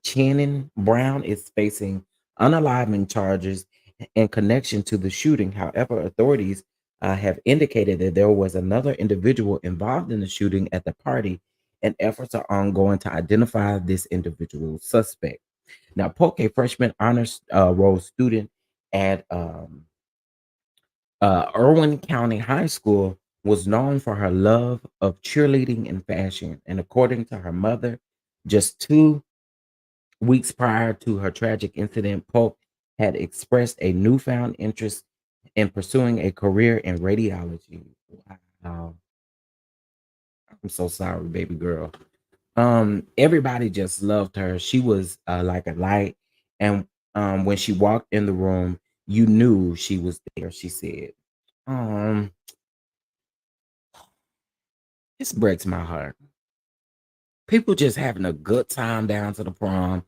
Channing Brown is facing unaliving charges in connection to the shooting. However, authorities have indicated that there was another individual involved in the shooting at the party, and efforts are ongoing to identify this individual suspect. Now, Polk, a freshman honors roll student at Irwin County High School, was known for her love of cheerleading and fashion. And according to her mother, just 2 weeks prior to her tragic incident, Polk had expressed a newfound interest in pursuing a career in radiology. Wow. I'm so sorry, baby girl. Everybody just loved her. She was like a light. And when she walked in the room, you knew she was there. She said, um, this breaks my heart. People just having a good time down to the prom.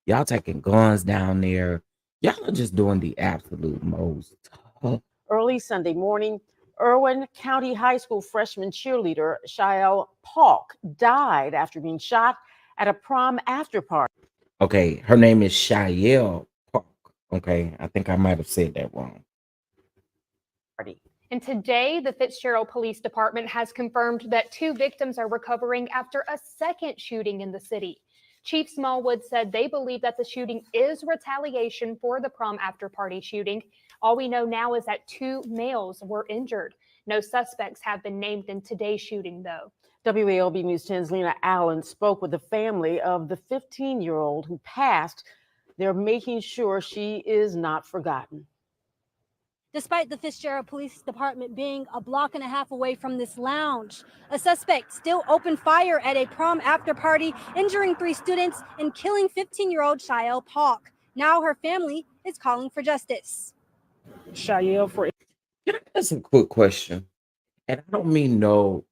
Y'all taking guns down there. Y'all are just doing the absolute most. Early Sunday morning, Irwin County High School freshman cheerleader Shael Polk died after being shot at a prom after party. Okay, her name is Shael Park. Okay, I think I might have said that wrong. And today, the Fitzgerald Police Department has confirmed that 2 victims are recovering after a second shooting in the city. Chief Smallwood said they believe that the shooting is retaliation for the prom after party shooting. All we know now is that 2 males were injured. No suspects have been named in today's shooting, though. WALB News 10's Lena Allen spoke with the family of the 15-year-old who passed. They're making sure she is not forgotten. Despite the Fitzgerald Police Department being a block and a half away from this lounge, a suspect still opened fire at a prom after party, injuring 3 students and killing 15-year-old Shael Polk. Now her family is calling for justice. Shael, for That's a quick question. And I don't mean no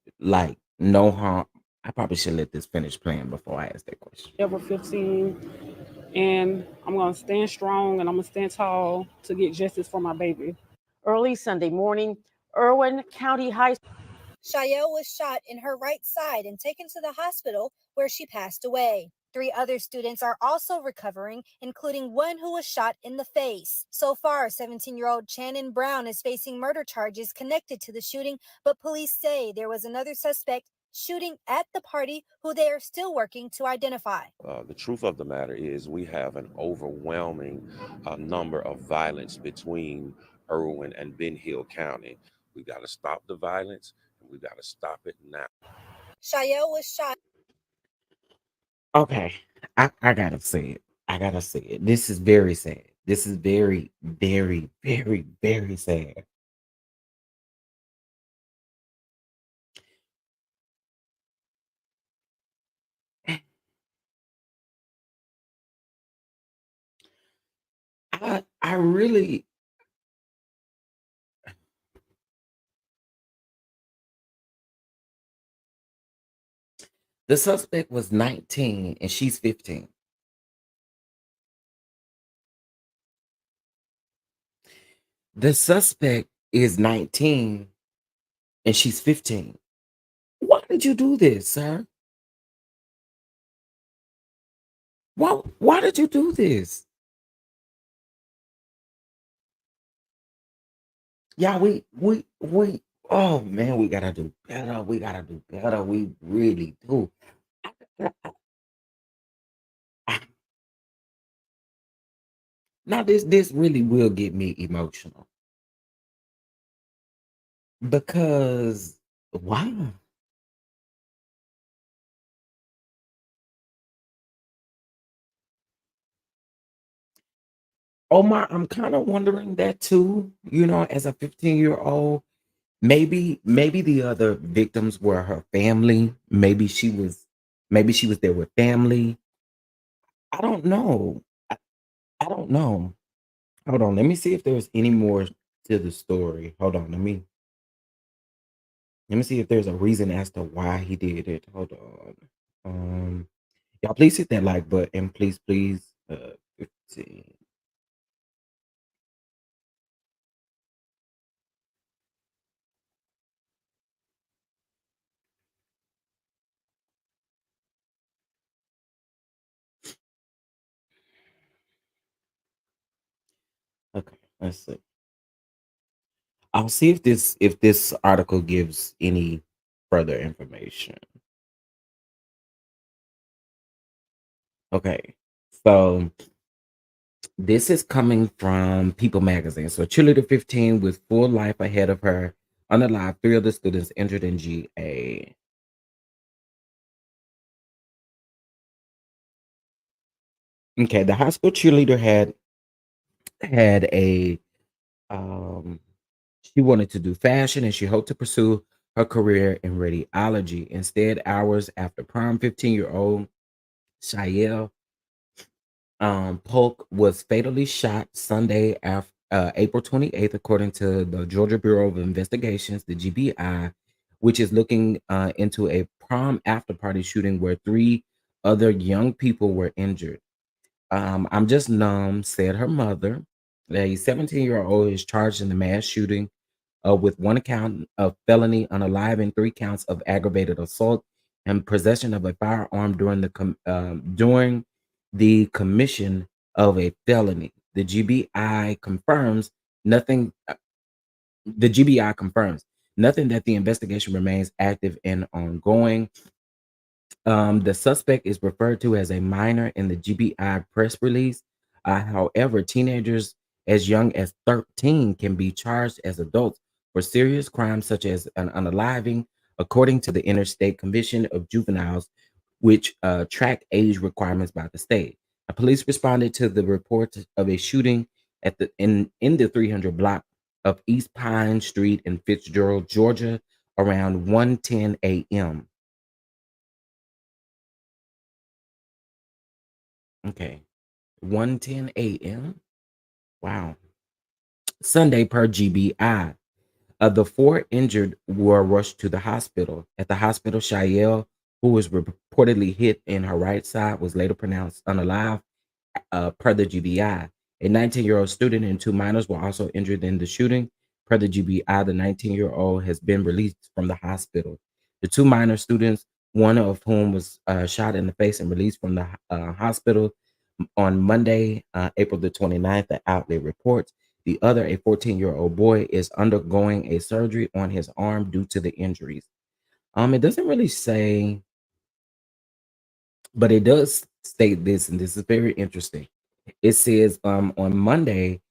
harm. I probably should let this finish playing before I ask that question. Ever 15, and I'm going to stand strong and I'm going to stand tall to get justice for my baby. Early Sunday morning, Irwin County High School. Shael was shot in her right side and taken to the hospital where she passed away. 3 other students are also recovering, including one who was shot in the face. So far, 17-year-old Channing Brown is facing murder charges connected to the shooting, but police say there was another suspect shooting at the party who they are still working to identify. The truth of the matter is we have an overwhelming number of violence between Irwin and Ben Hill County. We got to stop the violence, and we got to stop it now. Shael was shot. Okay, I gotta say it. I gotta say it. This is very sad. This is very, very, very, very sad. I really The suspect was 19 and she's 15. The suspect is 19 and she's 15. Why did you do this, sir? Why did you do this? Yeah, we oh man, we gotta do better. We gotta do better. We really do. Now this really will get me emotional because why? Omar, I'm kind of wondering that too. As a 15-year-old, maybe the other victims were her family. Maybe she was there with family. I don't know. I don't know. Hold on, let me see if there's any more to the story. Hold on, let me see if there's a reason as to why he did it. Hold on. Y'all please hit that like button. Please. 15. Okay, let's see. I'll see if this article gives any further information. Okay. So this is coming from People Magazine. So cheerleader 15 with full life ahead of her. Unalive, 3 other students injured in GA. Okay, the high school cheerleader had a she wanted to do fashion and she hoped to pursue her career in radiology. Instead, hours after prom, 15-year-old Shael Polk was fatally shot Sunday after April 28th, according to the Georgia Bureau of Investigations, the GBI, which is looking into a prom after party shooting where 3 other young people were injured. I'm just numb, said her mother. A 17-year-old is charged in the mass shooting with 1 count of felony unalive and 3 counts of aggravated assault and possession of a firearm during the commission of a felony. The GBI confirms nothing. The GBI confirms nothing that the investigation remains active and ongoing. The suspect is referred to as a minor in the GBI press release. However, teenagers as young as 13 can be charged as adults for serious crimes such as an unaliving, according to the Interstate Commission of Juveniles, which track age requirements by the state. Police responded to the report of a shooting in the 300 block of East Pine Street in Fitzgerald, Georgia, around 1:10 a.m. Okay. 1:10 a.m. Wow. Sunday per GBI. The 4 injured were rushed to the hospital. At the hospital, Shael, who was reportedly hit in her right side, was later pronounced unalive per the GBI. A 19-year-old student and 2 minors were also injured in the shooting. Per the GBI, the 19-year-old has been released from the hospital. The 2 minor students, one of whom was shot in the face and released from the hospital on Monday, April the 29th, the outlet reports. The other, a 14-year-old boy, is undergoing a surgery on his arm due to the injuries. It doesn't really say, but it does state this, and this is very interesting. It says on Monday,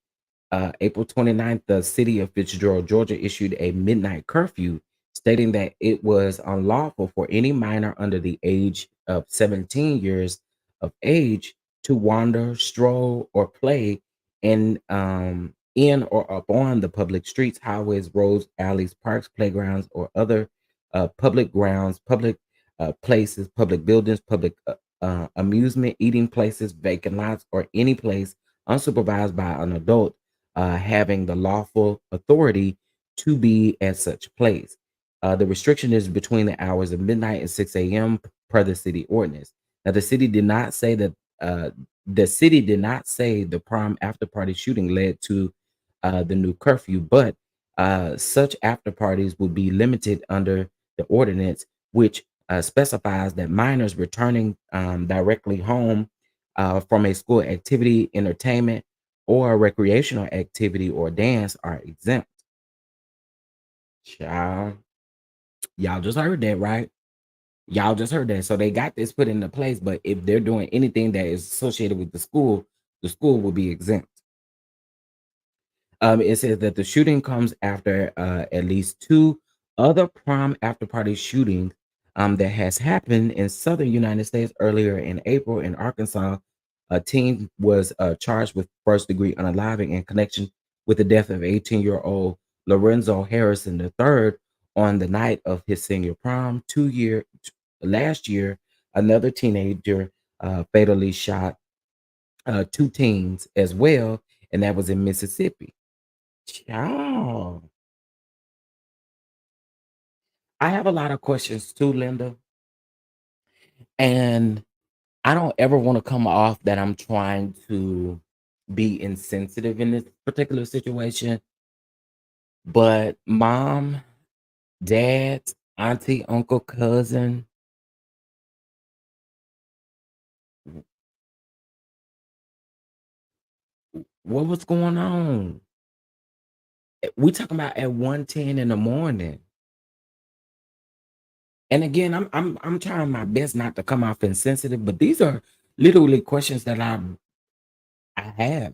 April 29th, the city of Fitzgerald, Georgia, issued a midnight curfew stating that it was unlawful for any minor under the age of 17 years of age to wander, stroll, or play in or upon the public streets, highways, roads, alleys, parks, playgrounds, or other public grounds, public places, public buildings, public amusement, eating places, vacant lots, or any place unsupervised by an adult having the lawful authority to be at such place. The restriction is between the hours of midnight and 6 a.m. per the city ordinance. Now, the city did not say that the prom after party shooting led to the new curfew, but such after parties would be limited under the ordinance, which specifies that minors returning directly home from a school activity, entertainment, or a recreational activity or dance are exempt. Child, y'all just heard that, right? Y'all just heard that. So they got this put into place, but if they're doing anything that is associated with the school will be exempt. It says that the shooting comes after at least two other prom after party shootings that has happened in southern United States earlier in April in Arkansas. A teen was charged with first degree unaliving in connection with the death of 18-year-old Lorenzo Harrison III on the night of his senior prom. Last year, another teenager fatally shot two teens as well, and that was in Mississippi. Child. I have a lot of questions too, Linda. And I don't ever want to come off that I'm trying to be insensitive in this particular situation. But mom, dad, auntie, uncle, cousin, what was going on? We talking about at 1:10 in the morning. And again, I'm trying my best not to come off insensitive, but these are literally questions that I have.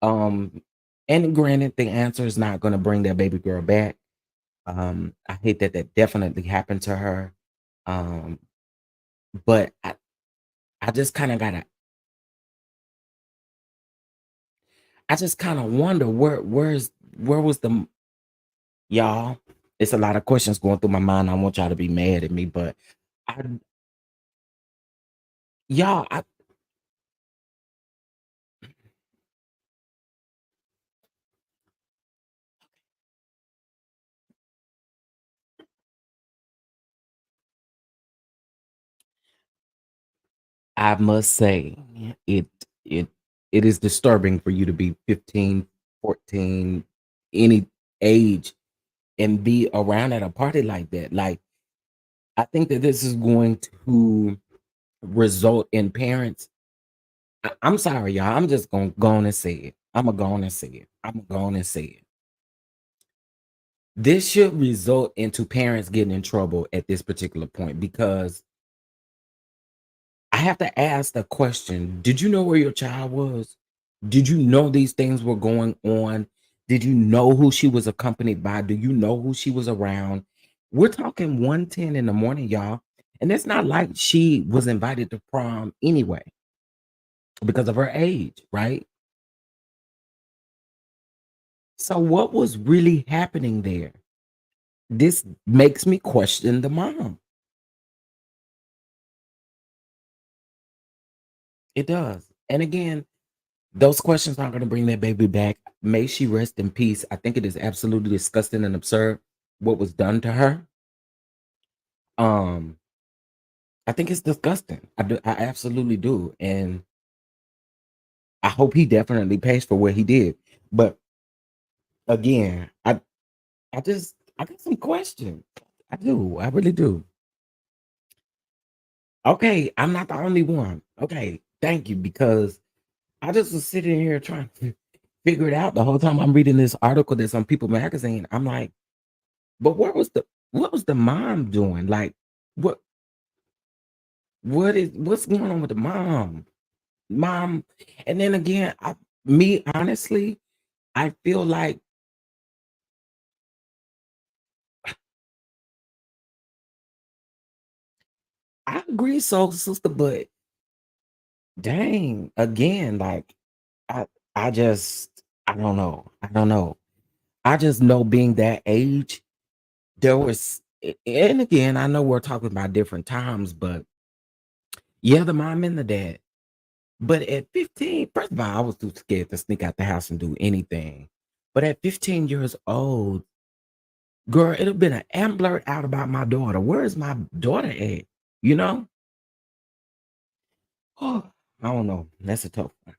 Um, and granted, the answer is not going to bring that baby girl back. I hate that that definitely happened to her. Um, but I just kind of gotta, I just kind of wonder where was the y'all? It's a lot of questions going through my mind. I want y'all to be mad at me, but I y'all, I must say it it it is disturbing for you to be 15, 14, any age and be around at a party like that. Like I think that this is going to result in parents. I'm sorry, y'all. I'm just gonna go on and say it. I'm gonna go on and say it. I'm gonna go on and say it. This should result into parents getting in trouble at this particular point because I have to ask the question, did you know where your child was? Did you know these things were going on? Did you know who she was accompanied by? Do you know who she was around? We're talking 1:10 in the morning, y'all. And it's not like she was invited to prom anyway because of her age, right? So what was really happening there? This makes me question the mom. It does. And again, those questions aren't going to bring that baby back. May she rest in peace. I think it is absolutely disgusting and absurd what was done to her. Um, I think it's disgusting. I absolutely do. And I hope he definitely pays for what he did. But again, I got some questions. I do. I really do. Okay, I'm not the only one. Okay, thank you because I just was sitting here trying to figure it out the whole time I'm reading this article that's on People Magazine. I'm like, but what was the mom doing? Like, what what's going on with the mom? Mom, and then again, me honestly, I feel like I agree, so sister, but dang, again, like I I just I don't know. I don't know. I just know being that age, there was and again, I know we're talking about different times, but yeah, the mom and the dad. But at 15, first of all, I was too scared to sneak out the house and do anything. But at 15 years old, girl, it'd have been an alert out about my daughter. Where is my daughter at? You know? Oh, I don't know. That's a tough one.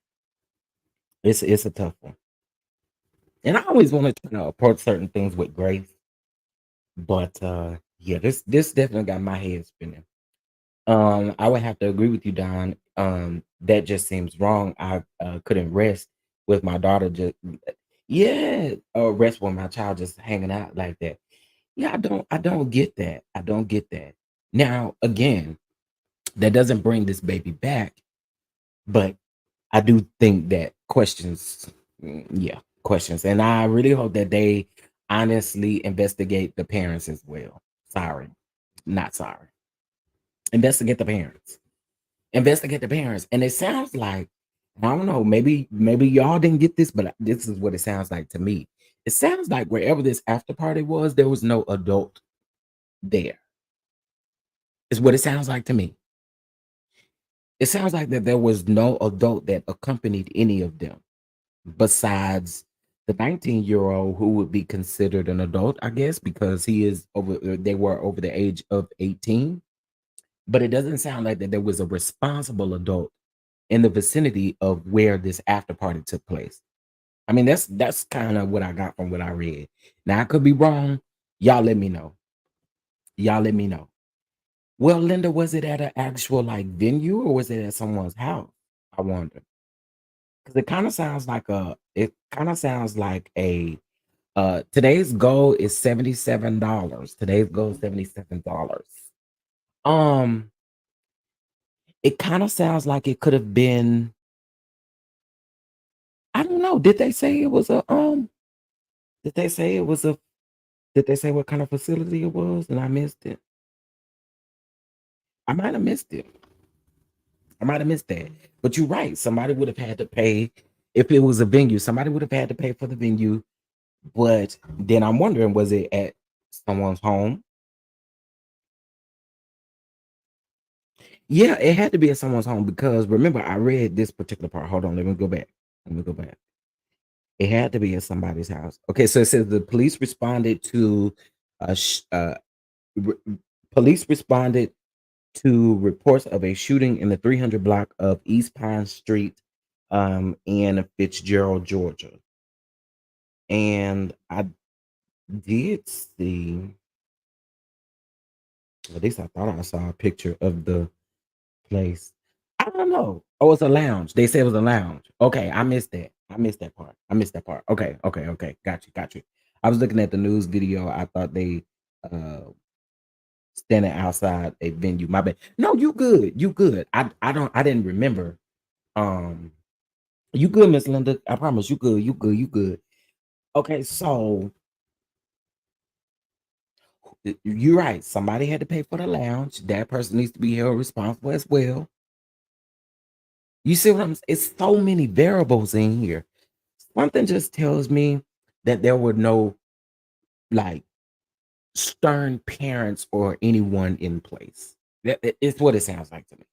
It's a tough one. And I always want to approach certain things with grace. But yeah, this definitely got my head spinning. I would have to agree with you, Don. That just seems wrong. I couldn't rest with my daughter just yeah, rest with my child just hanging out like that. Yeah, I don't get that. I don't get that. Now, again, that doesn't bring this baby back, but I do think that questions, yeah, questions. And I really hope that they honestly investigate the parents as well. Sorry, not sorry. Investigate the parents. Investigate the parents. And it sounds like, I don't know, maybe y'all didn't get this, but this is what it sounds like to me. It sounds like wherever this after party was, there was no adult there. Is what it sounds like to me. It sounds like that there was no adult that accompanied any of them besides the 19-year-old who would be considered an adult, I guess, because they were over the age of 18. But it doesn't sound like that there was a responsible adult in the vicinity of where this after party took place. I mean, that's kind of what I got from what I read. Now I could be wrong. Y'all let me know. Y'all let me know. Well, Linda, was it at an actual like venue or was it at someone's house? I wonder. Because it kind of sounds like a today's goal is $77. Today's goal is $77. Um, it kind of sounds like it could have been, I don't know. Did they say it was a did they say it was a did they say what kind of facility it was and I missed it? I might have missed it. I might have missed that. But you're right. Somebody would have had to pay if it was a venue. Somebody would have had to pay for the venue. But then I'm wondering, was it at someone's home? Yeah, it had to be at someone's home because remember, I read this particular part. Hold on, let me go back. Let me go back. It had to be at somebody's house. Okay, so it says the police responded to re- police responded to reports of a shooting in the 300 block of East Pine Street in Fitzgerald, Georgia. And I did see, at least I thought I saw a picture of the place. I don't know. Oh, it's a lounge. They said it was a lounge. Okay, I missed that. I missed that part. I missed that part. Okay, okay, okay. Got you, got you. I was looking at the news video. I thought they uh standing outside a venue. My bad. No, you good. You good. I didn't remember. Um you good, Miss Linda. I promise you good. You good. You good. Okay, so you're right. Somebody had to pay for the lounge. That person needs to be held responsible as well. You see what I'm saying? It's so many variables in here. Something just tells me that there were no like stern parents or anyone in place. It's what it sounds like to me.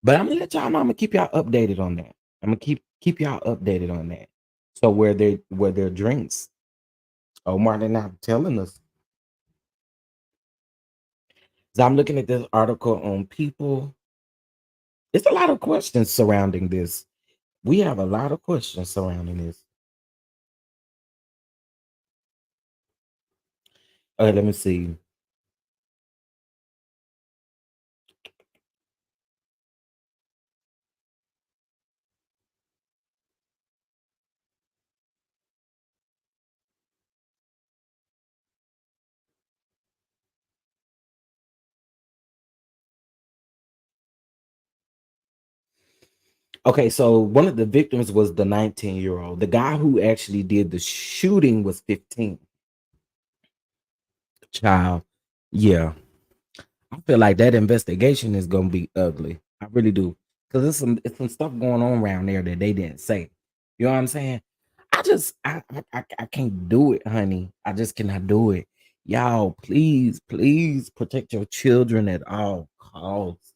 But I'm gonna let y'all know. I'm gonna keep y'all updated on that. I'm gonna keep y'all updated on that. So where their drinks. Oh, Martin, not telling us. So I'm looking at this article on People. It's a lot of questions surrounding this. We have a lot of questions surrounding this. Let me see. Okay, so one of the victims was the 19-year-old. The guy who actually did the shooting was 15. Child. Yeah. I feel like that investigation is gonna be ugly. I really do. Because it's some stuff going on around there that they didn't say. You know what I'm saying? I can't do it, honey. I just cannot do it. Y'all, please, please protect your children at all costs.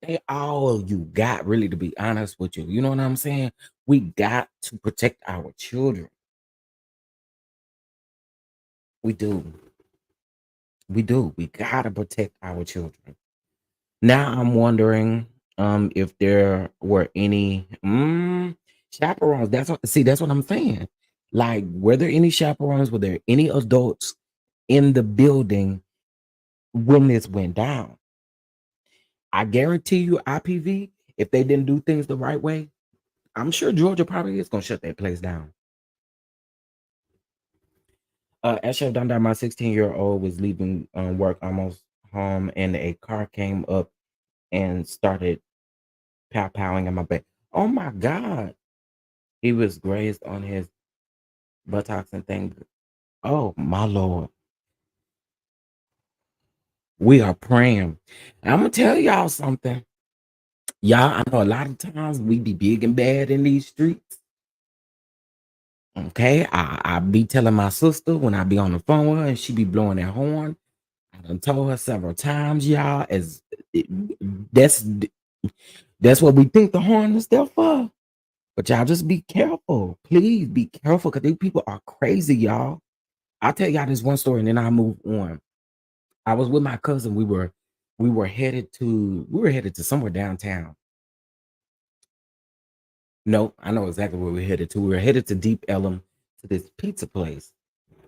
They all you got, really, to be honest with you. You know what I'm saying? We got to protect our children. We do. We do. We gotta protect our children. Now I'm wondering if there were any chaperones. That's what I'm saying. Like, were there any chaperones? Were there any adults in the building when this went down? I guarantee you, IPV, if they didn't do things the right way, I'm sure Georgia probably is gonna shut that place down. At Chef Dondon, my 16-year-old was leaving work almost home, and a car came up and started pow-powing in my back. Oh my God. He was grazed on his buttocks and things. Oh my Lord. We are praying. I'm gonna tell y'all something. Y'all, I know a lot of times we be big and bad in these streets. Okay. I be telling my sister when I be on the phone with her and she be blowing that horn. I done told her several times, y'all, that's what we think the horn is there for. But y'all just be careful. Please be careful, because these people are crazy, y'all. I'll tell y'all this one story and then I'll move on. I was with my cousin. We were headed to somewhere downtown. No, I know exactly where we're headed to. We were headed to Deep Ellum, to this pizza place.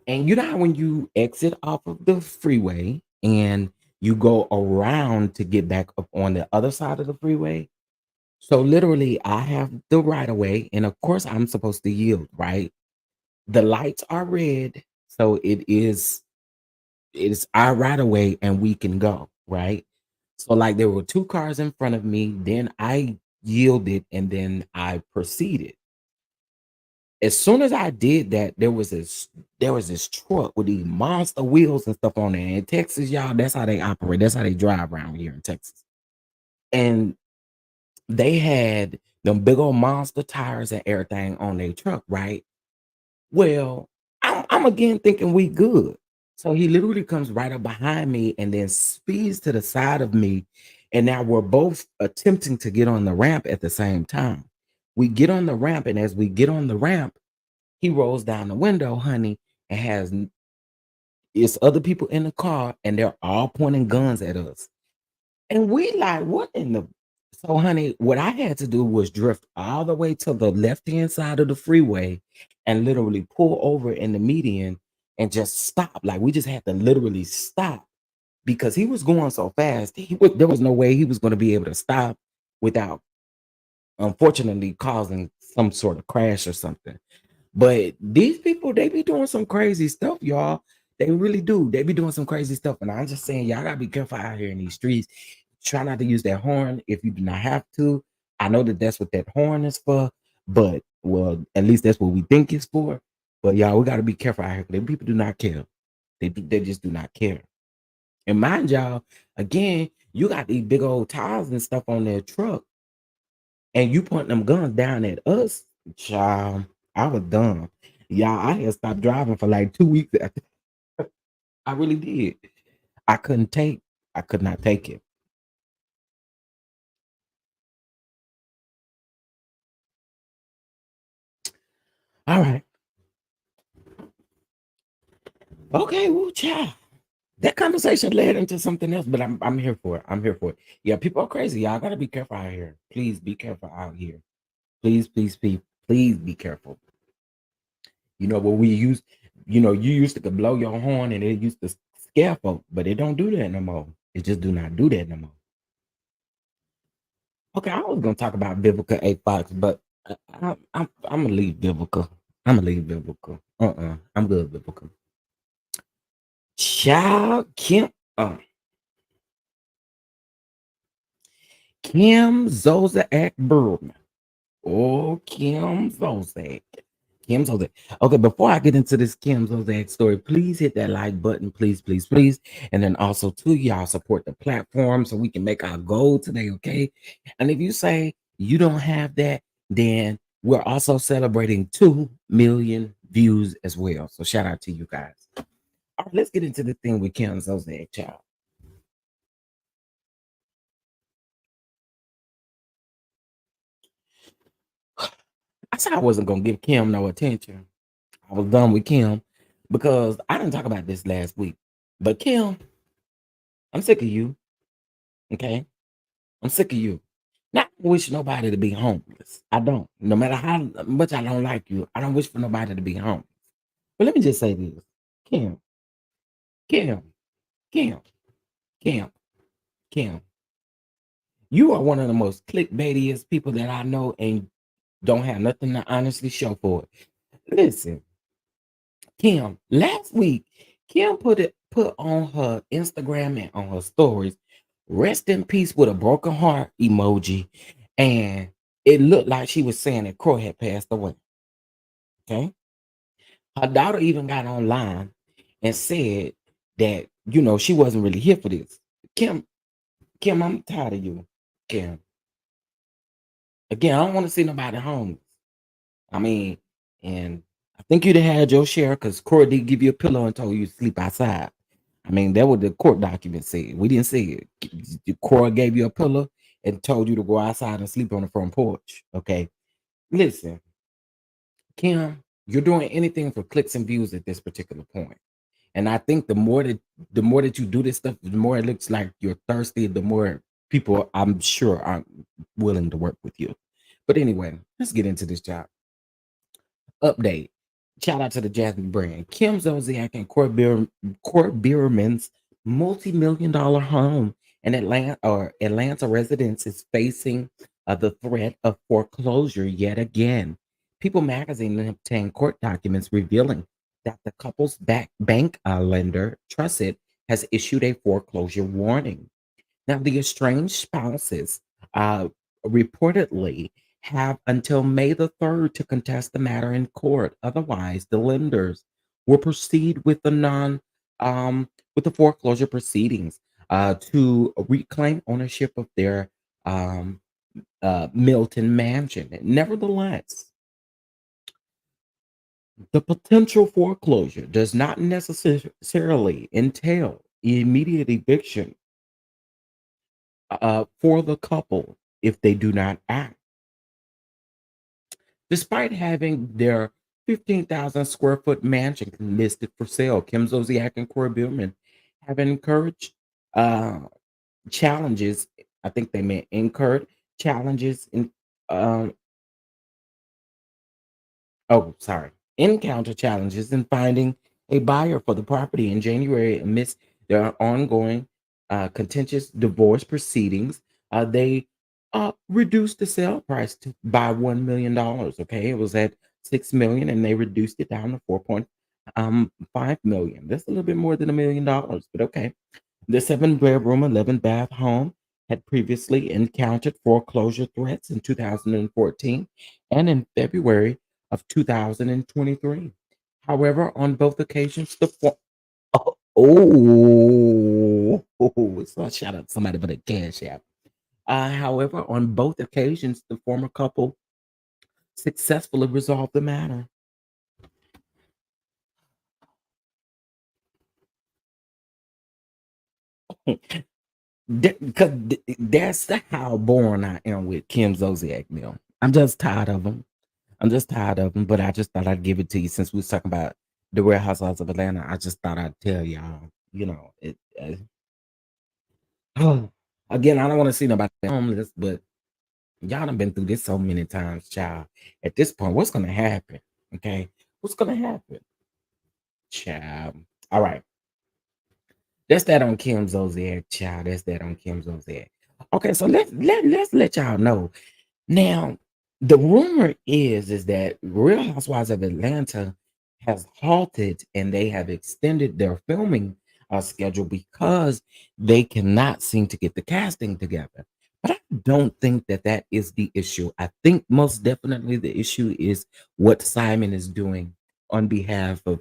And you know how when you exit off of the freeway and you go around to get back up on the other side of the freeway? So literally, I have the right of way, and of course, I'm supposed to yield, right? The lights are red, so it's our right of way, and we can go, right? So like there were two cars in front of me, then I yielded, and then I proceeded. As soon as I did that, there was this truck with these monster wheels and stuff on there. In Texas, y'all, that's how they operate. That's how they drive around here in Texas. And they had them big old monster tires and everything on their truck, right? Well, I'm again thinking we good. So he literally comes right up behind me and then speeds to the side of me. And now we're both attempting to get on the ramp at the same time. We get on the ramp, and as we get on the ramp, he rolls down the window, honey, and it's other people in the car, and they're all pointing guns at us. And we like, what in the so honey, what I had to do was drift all the way to the left-hand side of the freeway and literally pull over in the median and just stop. Like, we just had to literally stop because he was going so fast. There was no way he was going to be able to stop without unfortunately causing some sort of crash or something. But these people, they be doing some crazy stuff, y'all. They really do. They be doing some crazy stuff. And I'm just saying, y'all gotta be careful out here in these streets. Try not to use that horn if you do not have to. I know that that's what that horn is for, but well, at least that's what we think it's for. But y'all, we gotta be careful out here. Them people do not care. They just do not care. And mind y'all, again, you got these big old tires and stuff on their truck, and you pointing them guns down at us, child. I was done. Y'all, I had stopped driving for like 2 weeks after. I really did. I could not take it. All right. Okay, well, child. That conversation led into something else, but I'm here for it. I'm here for it. Yeah, people are crazy. Y'all gotta be careful out here. Please be careful out here. Please be careful. You know what we use, you used to could blow your horn and it used to scare folk, but it don't do that no more. It just do not do that no more. Okay, I was gonna talk about biblical A Fox, but I'm gonna leave biblical. I'm gonna leave biblical. I'm good biblical. Child Kim Zolciak Bergman. Oh, Kim Zolciak. Kim Zolciak. Okay, before I get into this Kim Zolciak story, please hit that like button, please, please, please. And then also, to y'all, support the platform so we can make our goal today, okay? And if you say you don't have that, then we're also celebrating 2 million views as well. So shout out to you guys. All right, let's get into the thing with Kim Zolciak, child. I said I wasn't gonna give Kim no attention. I was done with Kim because I didn't talk about this last week. But Kim, I'm sick of you. Okay. I'm sick of you. Not wish nobody to be homeless. I don't. No matter how much I don't like you, I don't wish for nobody to be homeless. But let me just say this. Kim, Kim, Kim, Kim, Kim. You are one of the most clickbaitiest people that I know and don't have nothing to honestly show for it. Listen, Kim, last week, Kim put on her Instagram and on her stories, rest in peace with a broken heart emoji. And it looked like she was saying that Croy had passed away. Okay. Her daughter even got online and said that, she wasn't really here for this. Kim, Kim, I'm tired of you. Kim. Again, I don't want to see nobody homeless. I mean, and I think you'd have had your share because Corey did give you a pillow and told you to sleep outside. I mean, that what the court document said. We didn't see it. Corey gave you a pillow and told you to go outside and sleep on the front porch. Okay. Listen, Kim, you're doing anything for clicks and views at this particular point. And I think the more that you do this stuff, the more it looks like you're thirsty, the more people I'm sure aren't willing to work with you. But anyway, let's get into this job. Update. Shout out to the Jasmine brand. Kim Zolciak and Court Bierman's multi-million-dollar home in Atlanta residence is facing the threat of foreclosure yet again. People magazine obtained court documents revealing that the couple's bank lender, Trusted, has issued a foreclosure warning. Now, the estranged spouses reportedly have until May the 3rd to contest the matter in court. Otherwise, the lenders will proceed with with the foreclosure proceedings to reclaim ownership of their um, Milton mansion. Nevertheless, the potential foreclosure does not necessarily entail immediate eviction for the couple if they do not act. Despite having their 15,000 square foot mansion listed for sale, Kim Zolciak and Corey Bierman have encouraged challenges. I think they meant incurred challenges in um, encounter challenges in finding a buyer for the property in January amidst their ongoing contentious divorce proceedings. They reduced the sale price by $1 million. Okay, it was at $6 million, and they reduced it down to 4.5 million. That's a little bit more than $1 million, but okay. The 7-bedroom, 11-bath home had previously encountered foreclosure threats in 2014 and in February of 2023. However, on both occasions, so I shout out to somebody for the cash app. However, on both occasions, the former couple successfully resolved the matter. Because that's how boring I am with Kim Zolciak now. I'm just tired of them. But I just thought I'd give it to you since we was talking about the Real Housewives of Atlanta. I just thought I'd tell y'all, it. Again, I don't want to see nobody homeless, but y'all done been through this so many times, child. At this point, what's gonna happen? Okay, what's gonna happen, child? All right, that's that on Kim Zolciak, child. That's that on Kim Zolciak. Okay, so let's let y'all know. Now, the rumor is that Real Housewives of Atlanta has halted and they have extended their filming schedule because they cannot seem to get the casting together. But I don't think that that is the issue. I think most definitely the issue is what Simon is doing on behalf of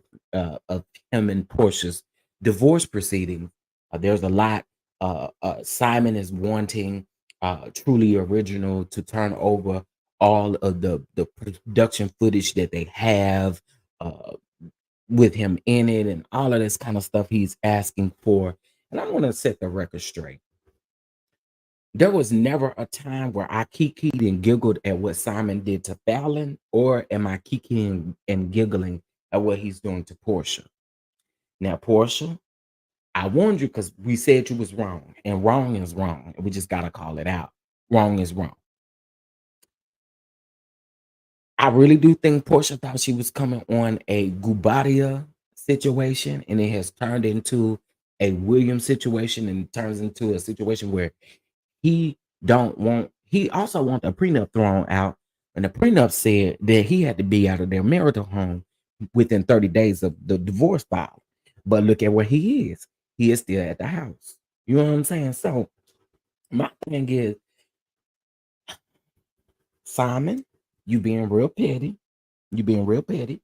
him and Portia's divorce proceedings. There's a lot. Simon is wanting Truly Original to turn over all of the production footage that they have uh, with him in it and all of this kind of stuff he's asking for. And I want to set the record straight. There was never a time where I kikied and giggled at what Simon did to Fallon, or am I kikiing and giggling at what he's doing to Portia? Now, Portia, I warned you because we said you was wrong, and wrong is wrong, and we just gotta call it out. Wrong is wrong. I really do think Portia thought she was coming on a Gubadia situation, and it has turned into a William situation, and turns into a situation where he don't want. He also want a prenup thrown out, and the prenup said that he had to be out of their marital home within 30 days of the divorce file. But look at where he is. He is still at the house. You know what I'm saying? So my thing is, Simon, you being real petty. You being real petty.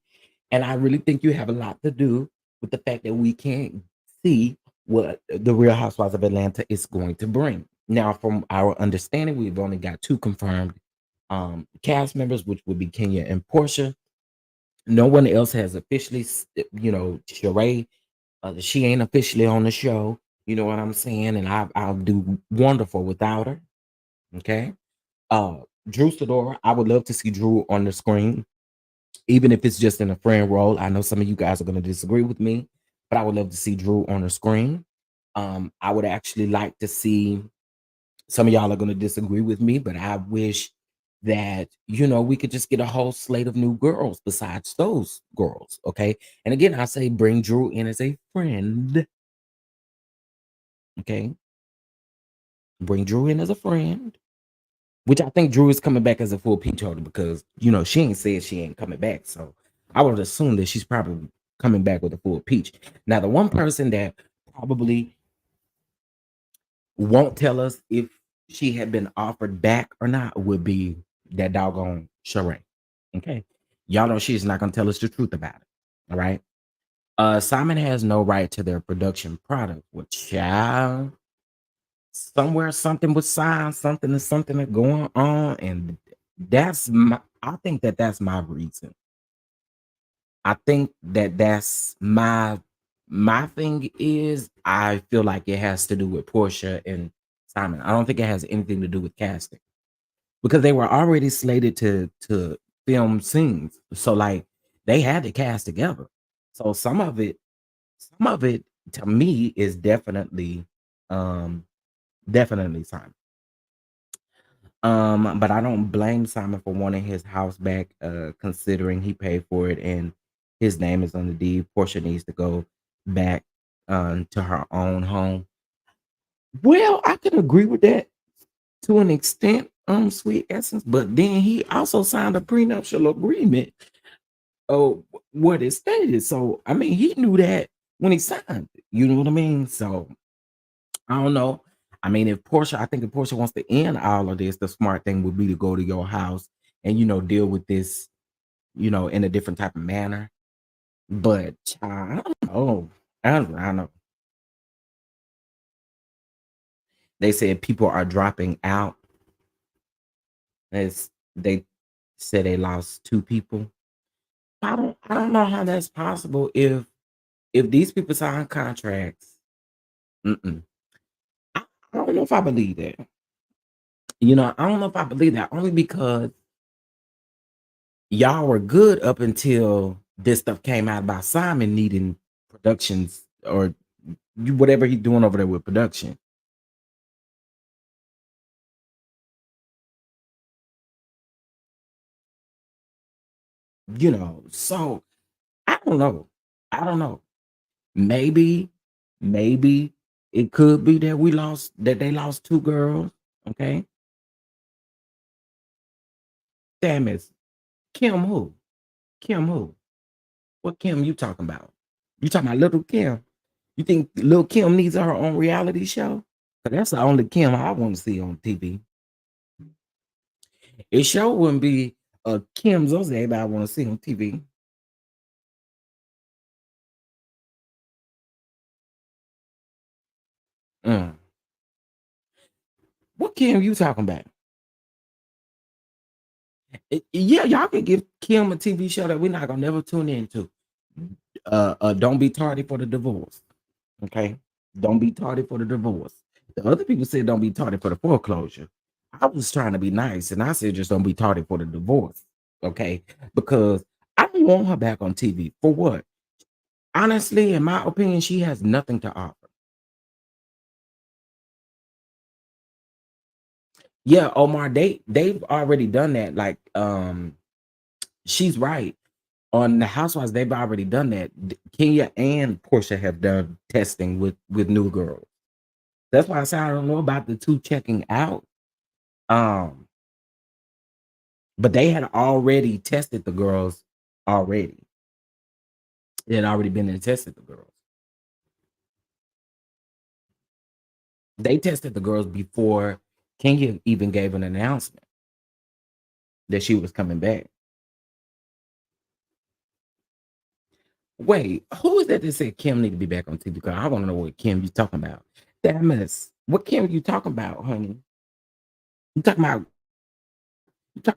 And I really think you have a lot to do with the fact that we can't see what the Real Housewives of Atlanta is going to bring. Now, from our understanding, we've only got 2 confirmed cast members, which would be Kenya and Portia. No one else has officially, Sheree, she ain't officially on the show. You know what I'm saying? And I'll do wonderful without her. Okay. Drew Sidora, I would love to see Drew on the screen, even if it's just in a friend role. I know some of you guys are going to disagree with me, but I would love to see Drew on the screen. I would actually like to see, some of y'all are going to disagree with me, but I wish that, we could just get a whole slate of new girls besides those girls. Okay. And again, I say bring Drew in as a friend. Okay. Bring Drew in as a friend. Which I think Drew is coming back as a full peach holder because, she ain't said she ain't coming back. So I would assume that she's probably coming back with a full peach. Now, the one person that probably won't tell us if she had been offered back or not would be that doggone Sheree. Okay. Y'all know she's not going to tell us the truth about it. All right. Simon has no right to their production product, which somewhere something was signed, something is something that's going on, and I think that's my reason. I think that's my thing is I feel like it has to do with Portia and Simon. I don't think it has anything to do with casting because they were already slated to film scenes, so like they had to cast together. So some of it to me is definitely Simon. But I don't blame Simon for wanting his house back, considering he paid for it and his name is on the deed. Portia needs to go back to her own home. Well, I can agree with that to an extent, Sweet Essence, but then he also signed a prenuptial agreement. Oh, what it stated. So I mean, he knew that when he signed it. You know what I mean? So I don't know. I mean, I think if Portia wants to end all of this, the smart thing would be to go to your house and deal with this, in a different type of manner. But I don't know. I don't know. They said people are dropping out. They said they lost 2 people. I don't know how that's possible if these people sign contracts. Mm-mm. I don't know if I believe that. I don't know if I believe that only because y'all were good up until this stuff came out about Simon needing productions or whatever he's doing over there with production. So I don't know. I don't know. Maybe, maybe it could be that they lost 2 girls. Okay. Damn it. Kim who? Kim who? What Kim you talking about? You talking about little Kim? You think little Kim needs her own reality show? 'Cause that's the only Kim I want to see on TV. It sure wouldn't be a Kim Zolciak that I want to see on TV. Mm. What Kim you talking about? Yeah, y'all can give Kim a TV show that we're not gonna never tune into. Don't be tardy for the divorce. Okay, don't be tardy for the divorce. The other people said don't be tardy for the foreclosure. I was trying to be nice, and I said just don't be tardy for the divorce. Okay, because I don't want her back on TV for what? Honestly, in my opinion, she has nothing to offer. Yeah, Omar, they've already done that. Like, she's right. On the Housewives, they've already done that. Kenya and Portia have done testing with new girls. That's why I say I don't know about the two checking out. Um, but they had already tested the girls already. They had already been and tested the girls. They tested the girls before Kenya even gave an announcement that she was coming back. Wait, who is that said Kim need to be back on TV? Because I want to know what Kim you talking about. Damn it. What Kim you talking about, honey? You talking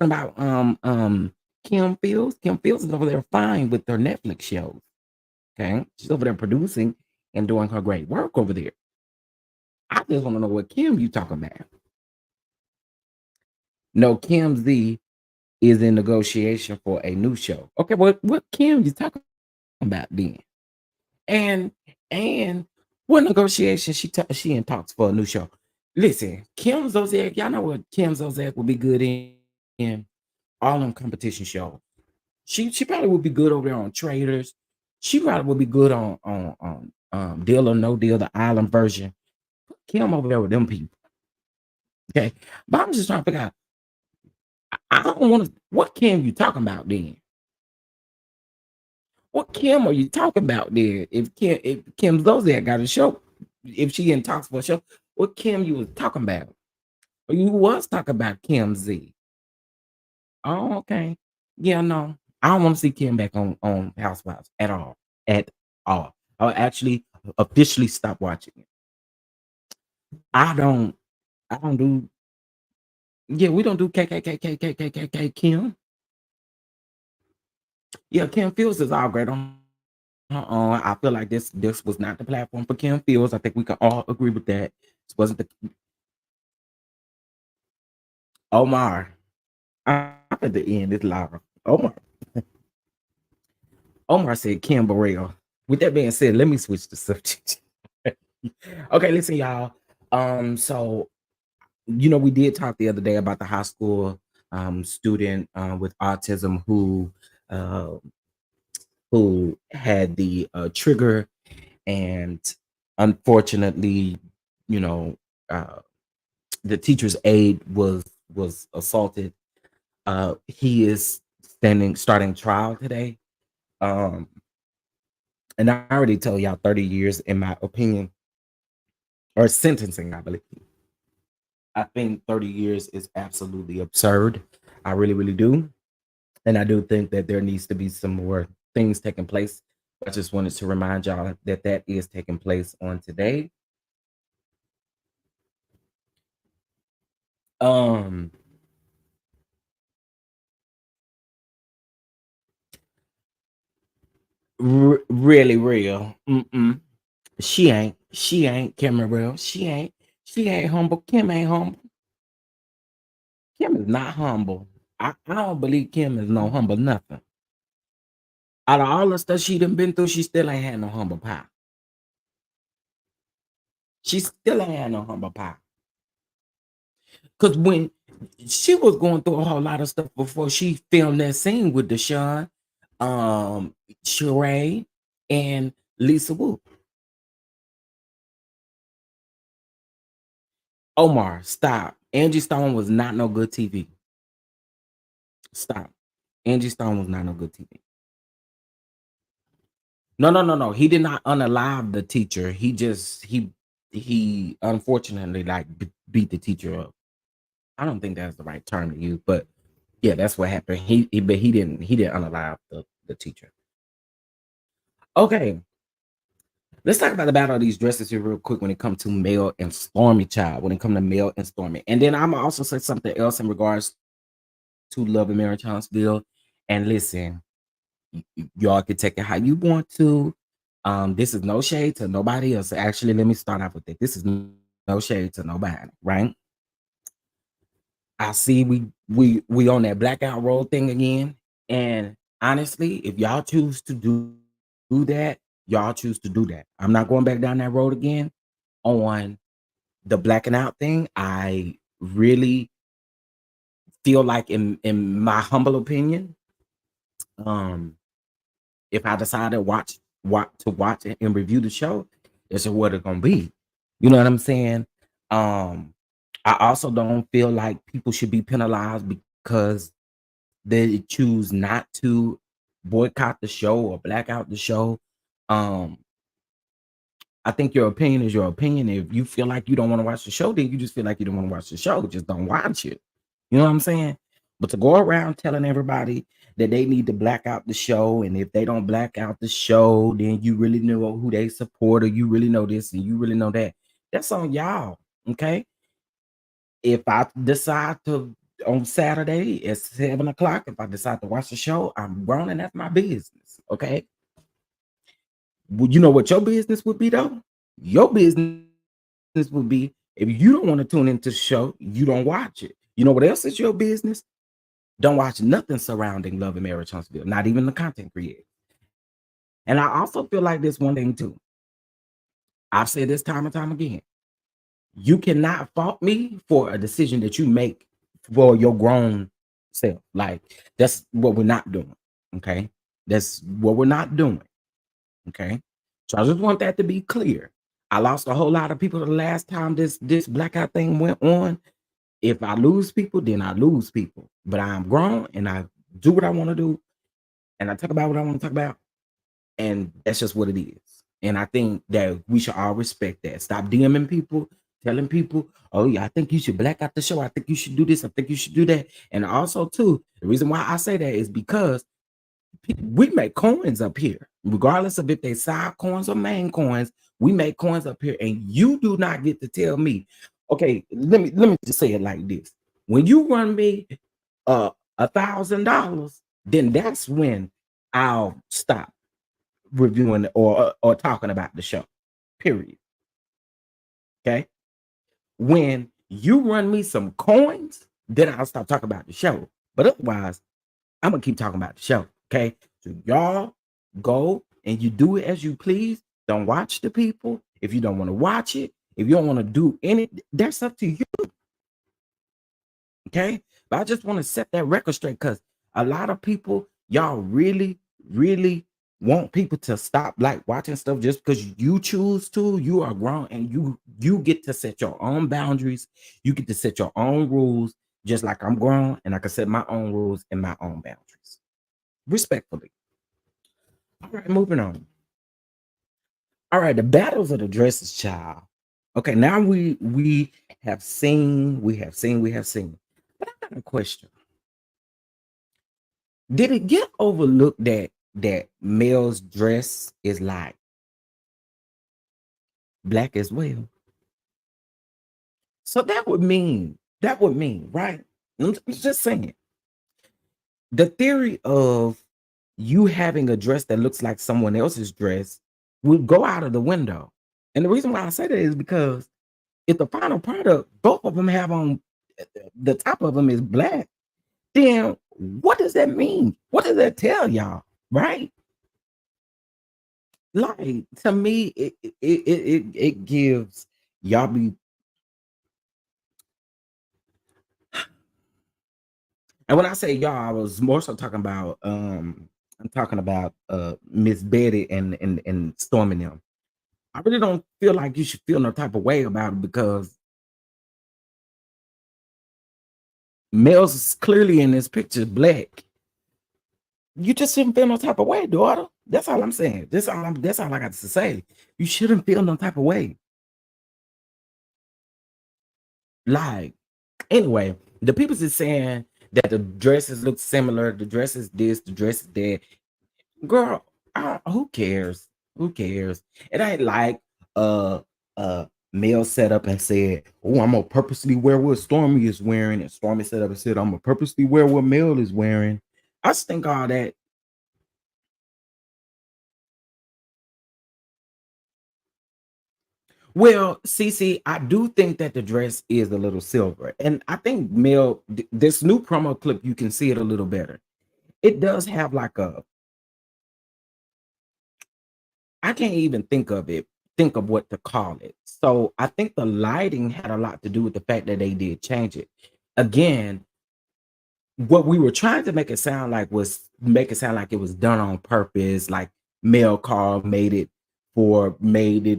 about Kim Fields? Kim Fields is over there fine with her Netflix shows. Okay. She's over there producing and doing her great work over there. I just want to know what Kim you talking about. No, Kim Z is in negotiation for a new show. Okay, what Kim you talking about then? And what negotiation she in talks for a new show? Listen, Kim Zolciak, y'all know what Kim Zolciak would be good in all them competition shows. She probably would be good over there on Traders. She probably would be good on Deal or No Deal, the island version. Kim over there with them people. Okay. But I'm just trying to figure out. I don't want to. What Kim you talking about then? What Kim are you talking about then? If Kim Zolciak got a show, if she in talks for a show, what Kim you was talking about? Or you was talking about Kim Z? Oh, okay. Yeah, no. I don't want to see Kim back on Housewives at all. At all. I'll actually officially stop watching it. I don't do yeah, we don't do Kim. Yeah, Kim Fields is all great on her own. I feel like this was not the platform for Kim Fields. I think we can all agree with that. This wasn't the Omar. I'm at the end. It's live. Omar said Kim Burrell. With that being said, let me switch the subject. Okay, listen, y'all. So we did talk the other day about the high school student with autism who had the trigger, and unfortunately, you know, the teacher's aide was assaulted. He is starting trial today. And I already told y'all 30 years, in my opinion, or sentencing, I believe. I think 30 years is absolutely absurd. I really, really do. And I do think that there needs to be some more things taking place. I just wanted to remind y'all that is taking place on today. Really real. She ain't Cameron real. She ain't humble. Kim ain't humble. Kim is not humble. I don't believe Kim is no humble nothing. Out of all the stuff she done been through, she still ain't had no humble pie. She still ain't had no humble pie. Because when she was going through a whole lot of stuff before she filmed that scene with Deshaun, Sheree, and Lisa Wu. Omar, stop. Angie Stone was not no good TV. Stop. Angie Stone was not no good TV. No. He did not unalive the teacher. He unfortunately beat the teacher up. I don't think that's the right term to use, but yeah, that's what happened. But he didn't unalive the teacher. Okay. Let's talk about the battle of these dresses here real quick when it comes to Mel and Stormy, child. When it comes to Mel and Stormy. And then I'm also say something else in regards to Love and Marriage Huntsville. And listen, y'all can take it how you want to. This is no shade to nobody else. Actually, let me start off with it. This is no shade to nobody, right? I see we on that blackout road thing again. And honestly, if y'all choose to do that, y'all choose to do that. I'm not going back down that road again on the blacking out thing. I really feel like, in my humble opinion, if I decide to watch it and review the show, this is what it's gonna be. You know what I'm saying? I also don't feel like people should be penalized because they choose not to boycott the show or black out the show. Um, I think your opinion is your opinion. If you feel like you don't want to watch the show, then you just feel like you don't want to watch the show. Just don't watch it. You know what I'm saying? But to go around telling everybody that they need to black out the show, and if they don't black out the show, then you really know who they support, or you really know this and you really know that. That's on y'all. Okay. If I decide to on Saturday at 7 o'clock, if I decide to watch the show, I'm grown and that's my business. Okay. Well, you know what your business would be though? Your business would be if you don't want to tune into the show, you don't watch it. You know what else is your business? Don't watch nothing surrounding Love and Marriage Huntsville, not even the content creator. And I also feel like this one thing too. I've said this time and time again. You cannot fault me for a decision that you make for your grown self. Like, that's what we're not doing. Okay. That's what we're not doing. Okay. So I just want that to be clear. I lost a whole lot of people the last time this blackout thing went on. If I lose people, then I lose people. But I'm grown and I do what I want to do. And I talk about what I want to talk about. And that's just what it is. And I think that we should all respect that. Stop DMing people, telling people, oh yeah, I think you should black out the show. I think you should do this. I think you should do that. And also too, the reason why I say that is because we make coins up here, regardless of if they side coins or main coins. We make coins up here, and you do not get to tell me. Okay, let me just say it like this: when you run me $1,000, then that's when I'll stop reviewing or talking about the show. Period. Okay. When you run me some coins, then I'll stop talking about the show. But otherwise, I'm gonna keep talking about the show. Okay. So y'all go and you do it as you please. Don't watch the people. If you don't want to watch it, if you don't want to do any, that's up to you. Okay. But I just want to set that record straight because a lot of people, y'all really, really want people to stop like watching stuff just because you choose to. You are grown and you get to set your own boundaries. You get to set your own rules, just like I'm grown and I can set my own rules and my own boundaries. Respectfully. All right, moving on. All right, the battles of the dresses, child. Okay, now we have seen. But I got a question. Did it get overlooked that male's dress is like black as well? So that would mean, right? I'm just saying. The theory of you having a dress that looks like someone else's dress would go out of the window. And the reason why I say that is because if the final product, both of them have on, the top of them is black, then what does that mean? What does that tell y'all? Right? Like, to me, it gives y'all be. And when I say y'all, I was more so talking about I'm talking about Miss Betty and Storming them. I really don't feel like you should feel no type of way about it because males is clearly in this picture black. You just shouldn't feel no type of way, daughter. That's all I'm saying. That's all I got to say. You shouldn't feel no type of way. Like, anyway, the people is saying that the dresses look similar, the dress is this, the dress is that. Girl, who cares? Who cares? It ain't like Mel set up and said, oh, I'm gonna purposely wear what Stormy is wearing, and Stormy set up and said, I'm gonna purposely wear what Mel is wearing. I just think all that. Well, Cece, I do think that the dress is a little silver, and I think Mel, this new promo clip, you can see it a little better. It does have like a, I can't even think of what to call it. So I think the lighting had a lot to do with the fact that they did change it. Again, what we were trying to make it sound like was make it sound like it was done on purpose, like Mel Carl made it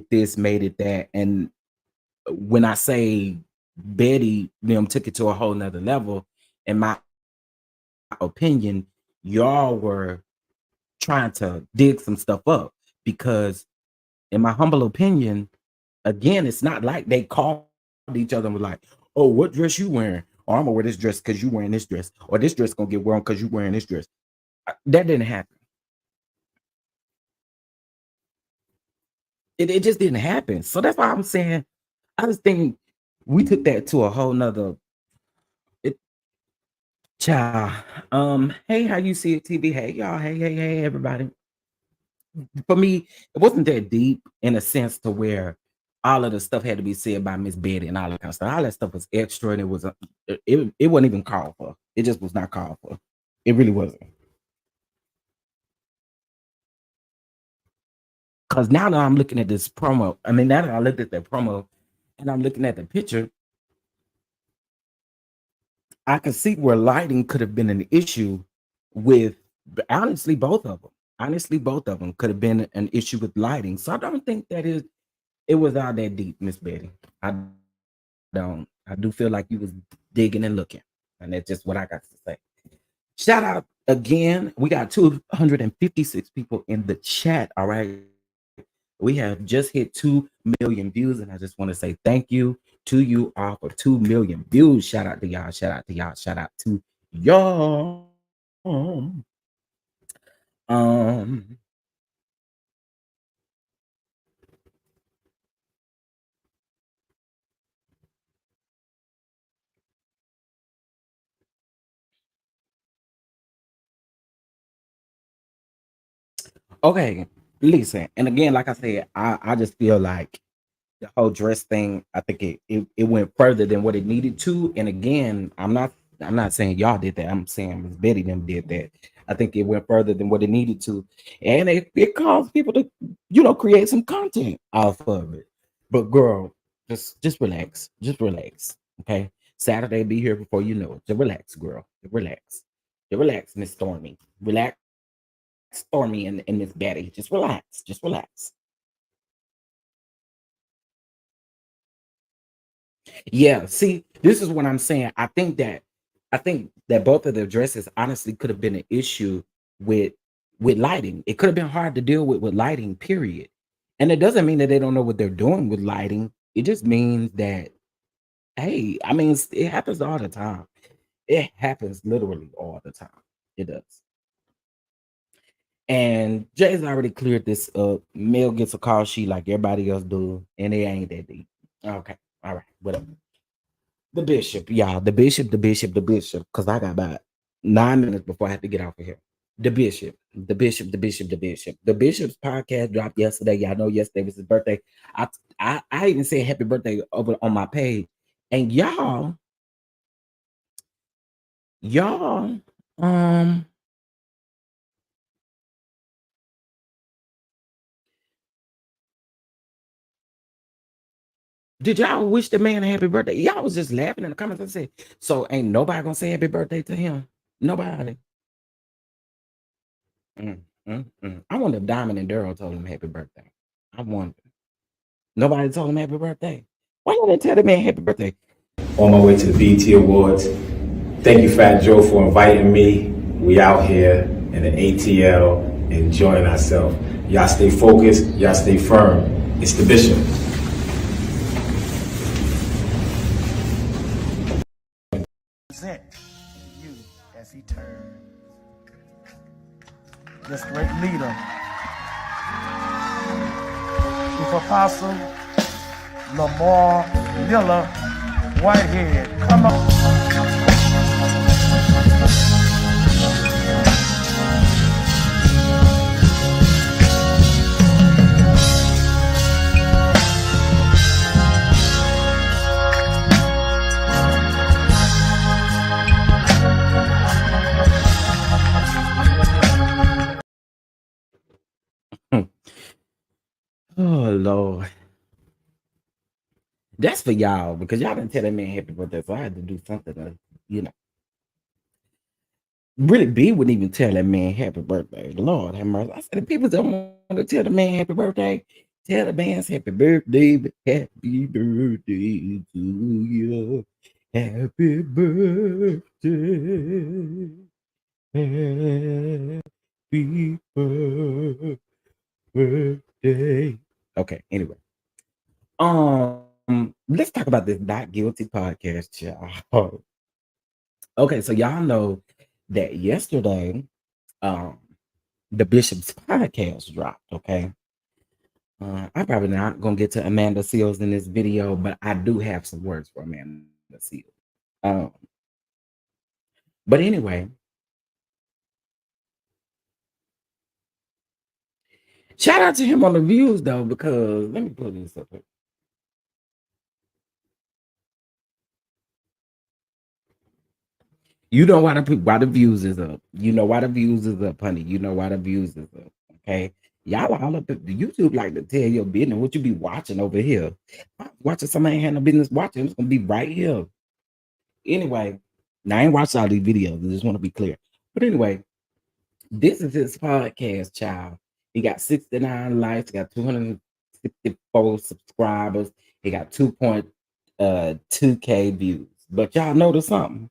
this, made it that. And when I say Betty them took it to a whole nother level, in my opinion, y'all were trying to dig some stuff up because, in my humble opinion, again, it's not like they called each other and was like, "Oh, what dress you wearing? Or I'm gonna wear this dress because you wearing this dress, or this dress gonna get worn because you wearing this dress." That didn't happen. It just didn't happen. So that's why I'm saying I just think we took that to a whole nother it, child. Hey, how you see it, TV? Hey, y'all. Hey, everybody. For me, it wasn't that deep in a sense to where all of the stuff had to be said by Miss Betty and all that kind of stuff. All that stuff was extra, and it wasn't even called for. It just was not called for. It really wasn't. Because now that I'm looking at this promo, I mean, now that I looked at that promo and I'm looking at the picture, I can see where lighting could have been an issue with, honestly, both of them. Honestly, both of them could have been an issue with lighting. So I don't think it was all that deep, Miss Betty. I don't. I do feel like you was digging and looking. And that's just what I got to say. Shout out again. We got 256 people in the chat. All right. We have just hit 2 million views, and I just want to say thank you to you all for 2 million views. Shout out to y'all. Shout out to y'all. Shout out to y'all. Okay, listen, and again, like I said, I just feel like the whole dress thing, I think it went further than what it needed to. And again, I'm not saying y'all did that. I'm saying Miss Betty them did that. I think it went further than what it needed to, and it caused people to create some content off of it. But girl, just relax, just relax, okay? Saturday be here before you know it. Just relax, girl. Just relax, just relax, Miss Stormy. Relax, Stormy and Miss Betty. Just relax, just relax. Yeah, see, this is what I'm saying. I think that both of their dresses honestly could have been an issue with lighting. It could have been hard to deal with lighting, period. And it doesn't mean that they don't know what they're doing with lighting. It just means that, hey, I mean, it happens all the time. It happens literally all the time. It does. And Jay's already cleared this up. Mel gets a call sheet like everybody else do, and it ain't that deep. Okay, all right, whatever. The bishop, y'all. The bishop. Because I got about 9 minutes before I have to get off of here. The bishop, the bishop, the bishop, the bishop. The bishop's podcast dropped yesterday. Y'all know yesterday was his birthday. I even said happy birthday over on my page. And y'all, did y'all wish the man a happy birthday? Y'all was just laughing in the comments. I said, so ain't nobody gonna say happy birthday to him? Nobody. I wonder if Diamond and Daryl told him happy birthday. I wonder. Nobody told him happy birthday. Why don't they tell the man happy birthday? On my way to the BET Awards. Thank you, Fat Joe, for inviting me. We out here in the ATL enjoying ourselves. Y'all stay focused. Y'all stay firm. It's the Bishop. Present to you as he turns. This great leader, Chief Apostle LA+More Miller Whitehead. Come on. Oh Lord. That's for y'all because y'all didn't tell that man happy birthday. So I had to do something to, you know. Really, B wouldn't even tell that man happy birthday. Lord have mercy. I said, the people don't want to tell the man happy birthday. Tell the man's happy birthday, happy birthday to you. Happy birthday. Happy birthday. Okay, anyway. Let's talk about this Not Guilty podcast, y'all. Okay, so y'all know that yesterday, um, the Bishop's podcast dropped. Okay, I'm probably not gonna get to Amanda Seals in this video, but I do have some words for Amanda Seals. Um, but anyway, shout out to him on the views though, because let me pull this up here. You know why the views is up. You know why the views is up, honey. You know why the views is up. Okay. Y'all all up at the YouTube like to tell your business what you be watching over here. Watching somebody ain't had no business watching, it's gonna be right here. Anyway, now I ain't watched all these videos. I just want to be clear. But anyway, this is his podcast, child. He got 69 likes, got 264 subscribers, he got 2.2K views. But y'all notice something.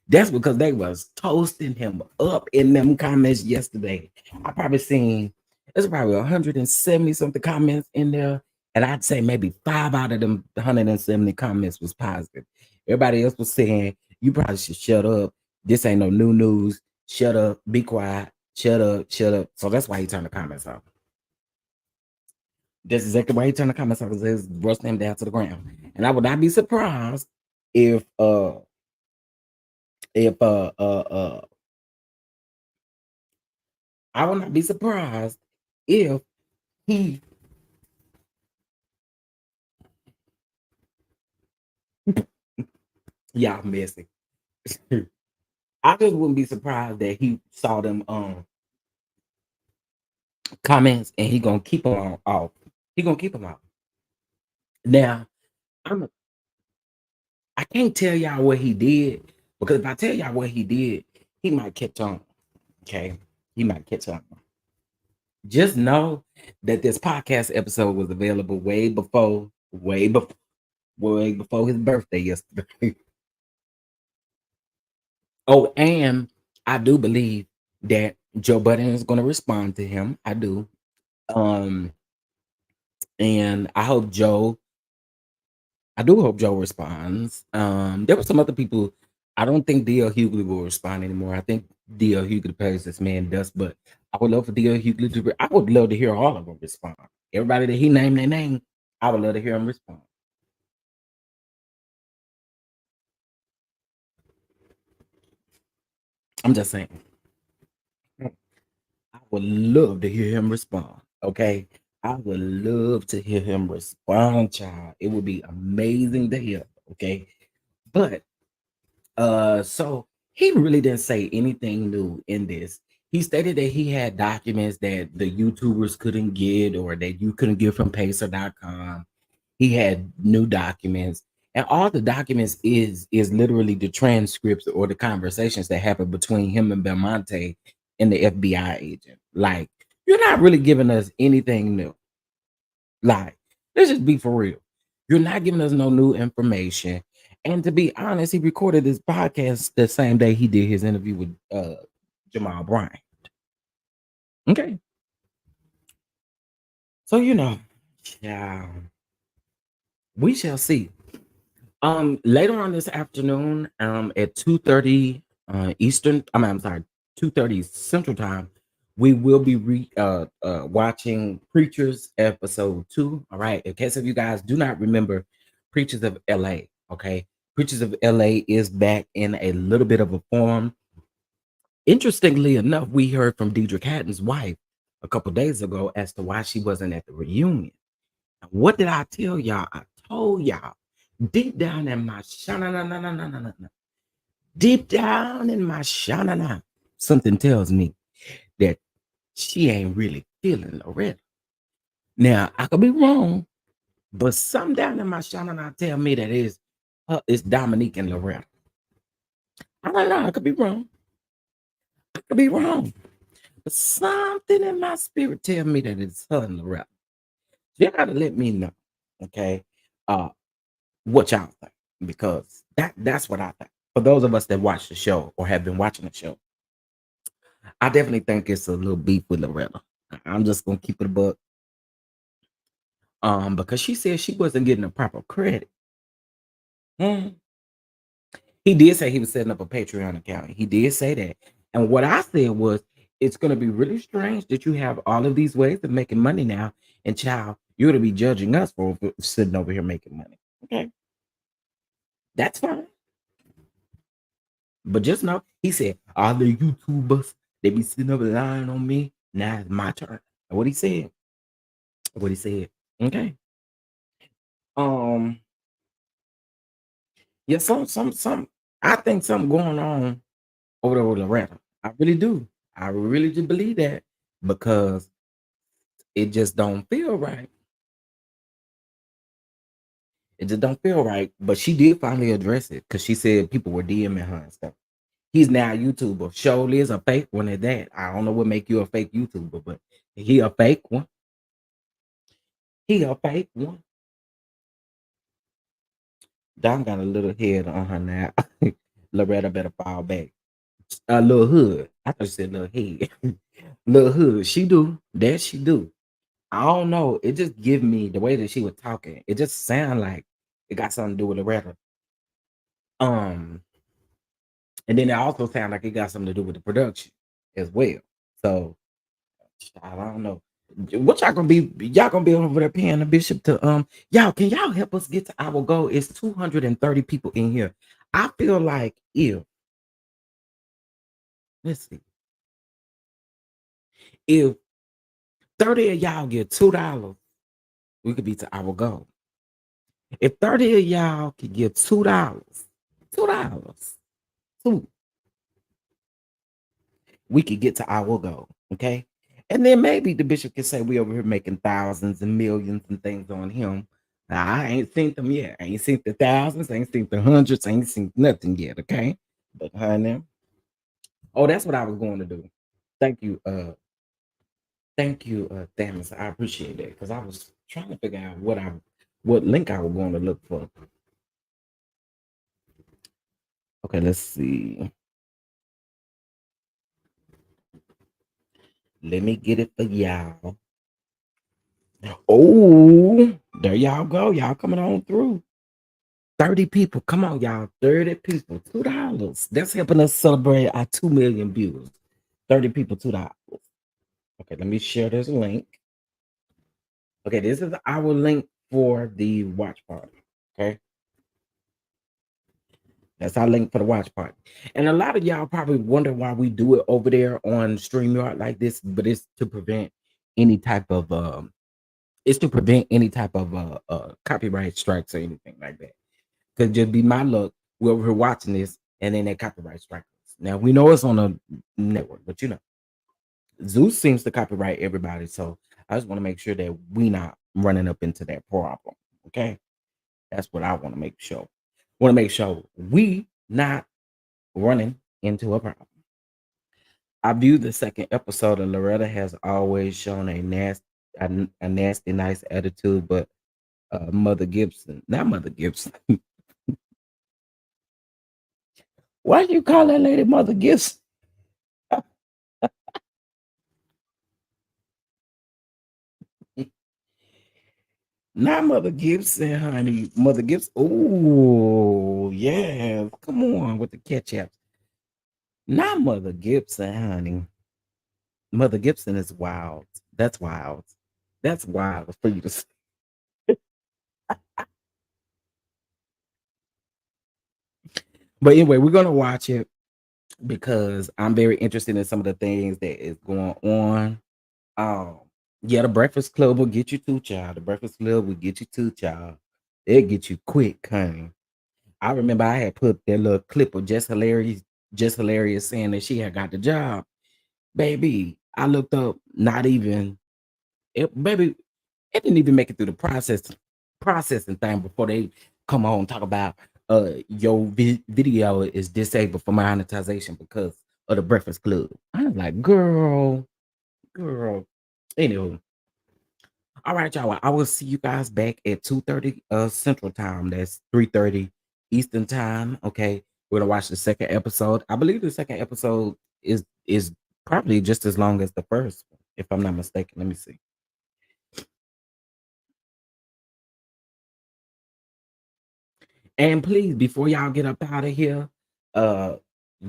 That's because they was toasting him up in them comments yesterday. I probably seen there's probably 170 something comments in there, and I'd say maybe 5 out of them 170 comments was positive. Everybody else was saying, "You probably should shut up. This ain't no new news. Shut up. Be quiet. Shut up. Shut up." So that's why he turned the comments off. That's exactly why he turned the comments off, because it was roasting him down to the ground. And I would not be surprised if I would not be surprised if he y'all messy. I just wouldn't be surprised that he saw them comments and he gonna keep them off. He gonna keep them off. Now, I can't tell y'all what he did, because if I tell y'all what he did, he might catch on. Okay, he might catch on. Just know that this podcast episode was available way before his birthday yesterday. Oh, and I do believe that Joe Budden is going to respond to him. I do. And I do hope Joe responds. There were some other people. I don't think D.L. Hughley will respond anymore. I think D.L. Hughley pays this man dust, but I would love for D.L. Hughley to. I would love to hear all of them respond. Everybody that he named their name, I would love to hear him respond. I'm just saying. I would love to hear him respond. Okay. I would love to hear him respond, child. It would be amazing to hear. Okay. But so he really didn't say anything new in this. He stated that he had documents that the YouTubers couldn't get, or that you couldn't get from pacer.com. He had new documents, and all the documents is literally the transcripts or the conversations that happened between him and Belmonte and the FBI agent. Like, you're not really giving us anything new. Like, let's just be for real. You're not giving us no new information. And to be honest, he recorded this podcast the same day he did his interview with Jamal Bryant. Okay. So, yeah, we shall see. Later on this afternoon, at 2:30 Eastern, I'm sorry, 2:30 Central Time, we will be watching Preachers episode 2. All right. In case of you guys do not remember, Preachers of LA. Okay. Preachers of LA is back in a little bit of a form. Interestingly enough, we heard from Deidre Hatton's wife a couple days ago as to why she wasn't at the reunion. What did I tell y'all? I told y'all deep down in my deep down in my shanana, something tells me that she ain't really feeling Loretta. Now, I could be wrong, but something down in my shanana tell me that It's Dominique and Loretta. I don't know. I could be wrong. I could be wrong. But something in my spirit tell me that it's her and Loretta. You gotta let me know, okay? Uh, what y'all think, because that's what I think. For those of us that watch the show or have been watching the show, I definitely think it's a little beef with Loretta. I'm just gonna keep it a buck. Because she said she wasn't getting the proper credit. Hmm. He did say he was setting up a Patreon account. He did say that. And what I said was, it's going to be really strange that you have all of these ways of making money now. And child, you're going to be judging us for sitting over here making money. Okay. That's fine. But just know, he said, all the YouTubers, they be sitting over lying on me. Now it's my turn. What he said. What he said. Okay. Yeah, some I think something going on over there with Loretta. I really do. I really do believe that, because it just don't feel right. It just don't feel right. But she did finally address it, because she said people were DMing her and stuff. He's now a YouTuber. Surely is a fake one at that. I don't know what make you a fake YouTuber, but he a fake one. He a fake one. Don got a little head on her now. Loretta better fall back. A little hood. I thought she said little head. Little hood. She do. That she do. I don't know. It just give me the way that she was talking. It just sound like it got something to do with Loretta. Um, and then it also sound like it got something to do with the production as well. So I don't know. What y'all gonna be? Y'all gonna be over there paying the bishop to y'all? Can y'all help us get to our goal? It's 230 people in here. I feel like let's see, if 30 of y'all get $2, we could be to our goal. If 30 of y'all could give $2, two, we could get to our goal. Okay. And then maybe the bishop can say we over here making thousands and millions and things on him. I ain't seen them yet. I ain't seen the thousands, I ain't seen the hundreds, I ain't seen nothing yet. Okay. But honey, oh, that's what I was going to do. Thank you, Thamus. I appreciate that, because I was trying to figure out what link I was going to look for. Okay, let's see. Let me get it for y'all. Oh, there y'all go. Y'all coming on through. 30 people. Come on, y'all. 30 people. $2. That's helping us celebrate our 2 million views. 30 people, $2. Okay, let me share this link. Okay, this is our link for the watch party. Okay. That's our link for the watch party. And a lot of y'all probably wonder why we do it over there on StreamYard like this, but it's to prevent any type of copyright strikes or anything like that. Could just be my luck. We're over here watching this, and then they copyright strike us. Now we know it's on a network, but Zeus seems to copyright everybody. So I just want to make sure that we not running up into that problem. Okay, that's what I want to make sure. Want to make sure we not running into a problem. I view the second episode, and Loretta has always shown a nasty, nice attitude, but Mother Gibson, not Mother Gibson. Why do you call that lady Mother Gibson? Not Mother Gibson, honey. Mother Gibson. Oh, yeah. Come on with the ketchup. Not Mother Gibson, honey. Mother Gibson is wild. That's wild. That's wild for you to say. But anyway, we're gonna watch it because I'm very interested in some of the things that is going on. Um, yeah, the Breakfast Club will get you two, child. The Breakfast Club will get you two, child. They'll get you quick, honey. I remember I had put that little clip of Just Hilarious saying that she had got the job. Baby, I looked up, not even baby, it didn't even make it through the processing thing before they come on and talk about your video is disabled for monetization because of the Breakfast Club. I was like, girl. Anywho, all right, y'all. I will see you guys back at 2:30 Central Time. That's 3:30 Eastern Time. Okay, we're gonna watch the second episode. I believe the second episode is probably just as long as the first one, if I'm not mistaken. Let me see. And please, before y'all get up out of here, uh,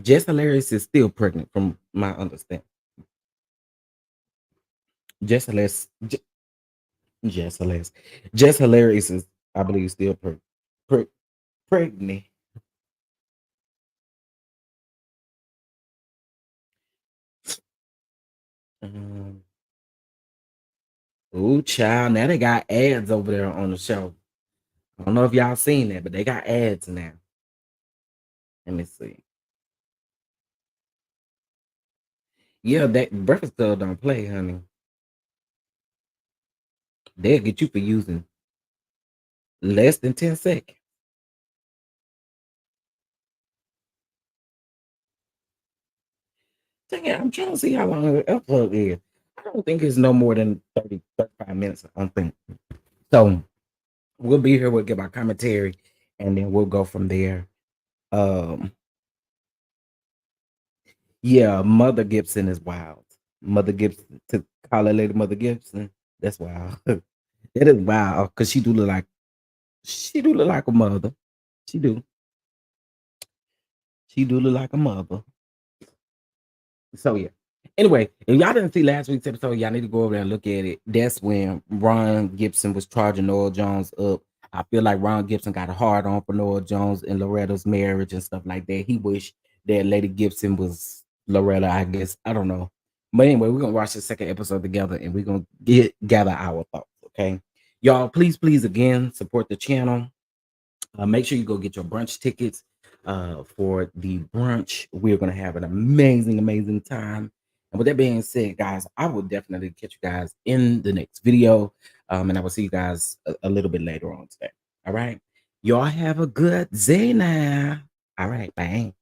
Jess Hilarious is still pregnant, from my understanding. Jess Hilarious, Jess Hilarious is, I believe, still pregnant. Oh, child! Now they got ads over there on the show. I don't know if y'all seen that, but they got ads now. Let me see. Yeah, that Breakfast Club don't play, honey. They'll get you for using less than 10 seconds. Dang it, I'm trying to see how long the episode is. I don't think it's no more than 30, 35 minutes. I don't think. So we'll be here. We'll give our commentary, and then we'll go from there. Yeah, Mother Gibson is wild. Mother Gibson, to call her Lady Mother Gibson, that's wild. It is wild because she do look like a mother. She do. She do look like a mother. So yeah. Anyway, if y'all didn't see last week's episode, y'all need to go over there and look at it. That's when Ron Gibson was charging Noel Jones up. I feel like Ron Gibson got a hard on for Noel Jones and Loretta's marriage and stuff like that. He wished that Lady Gibson was Loretta, I guess. I don't know. But anyway, we're gonna watch the second episode together and we're gonna gather our thoughts. Okay. Y'all, please again support the channel. Make sure you go get your brunch tickets for the brunch. We're going to have an amazing time. And with that being said, guys, I will definitely catch you guys in the next video. And I will see you guys a little bit later on today. All right. Y'all have a good day now. All right. Bye.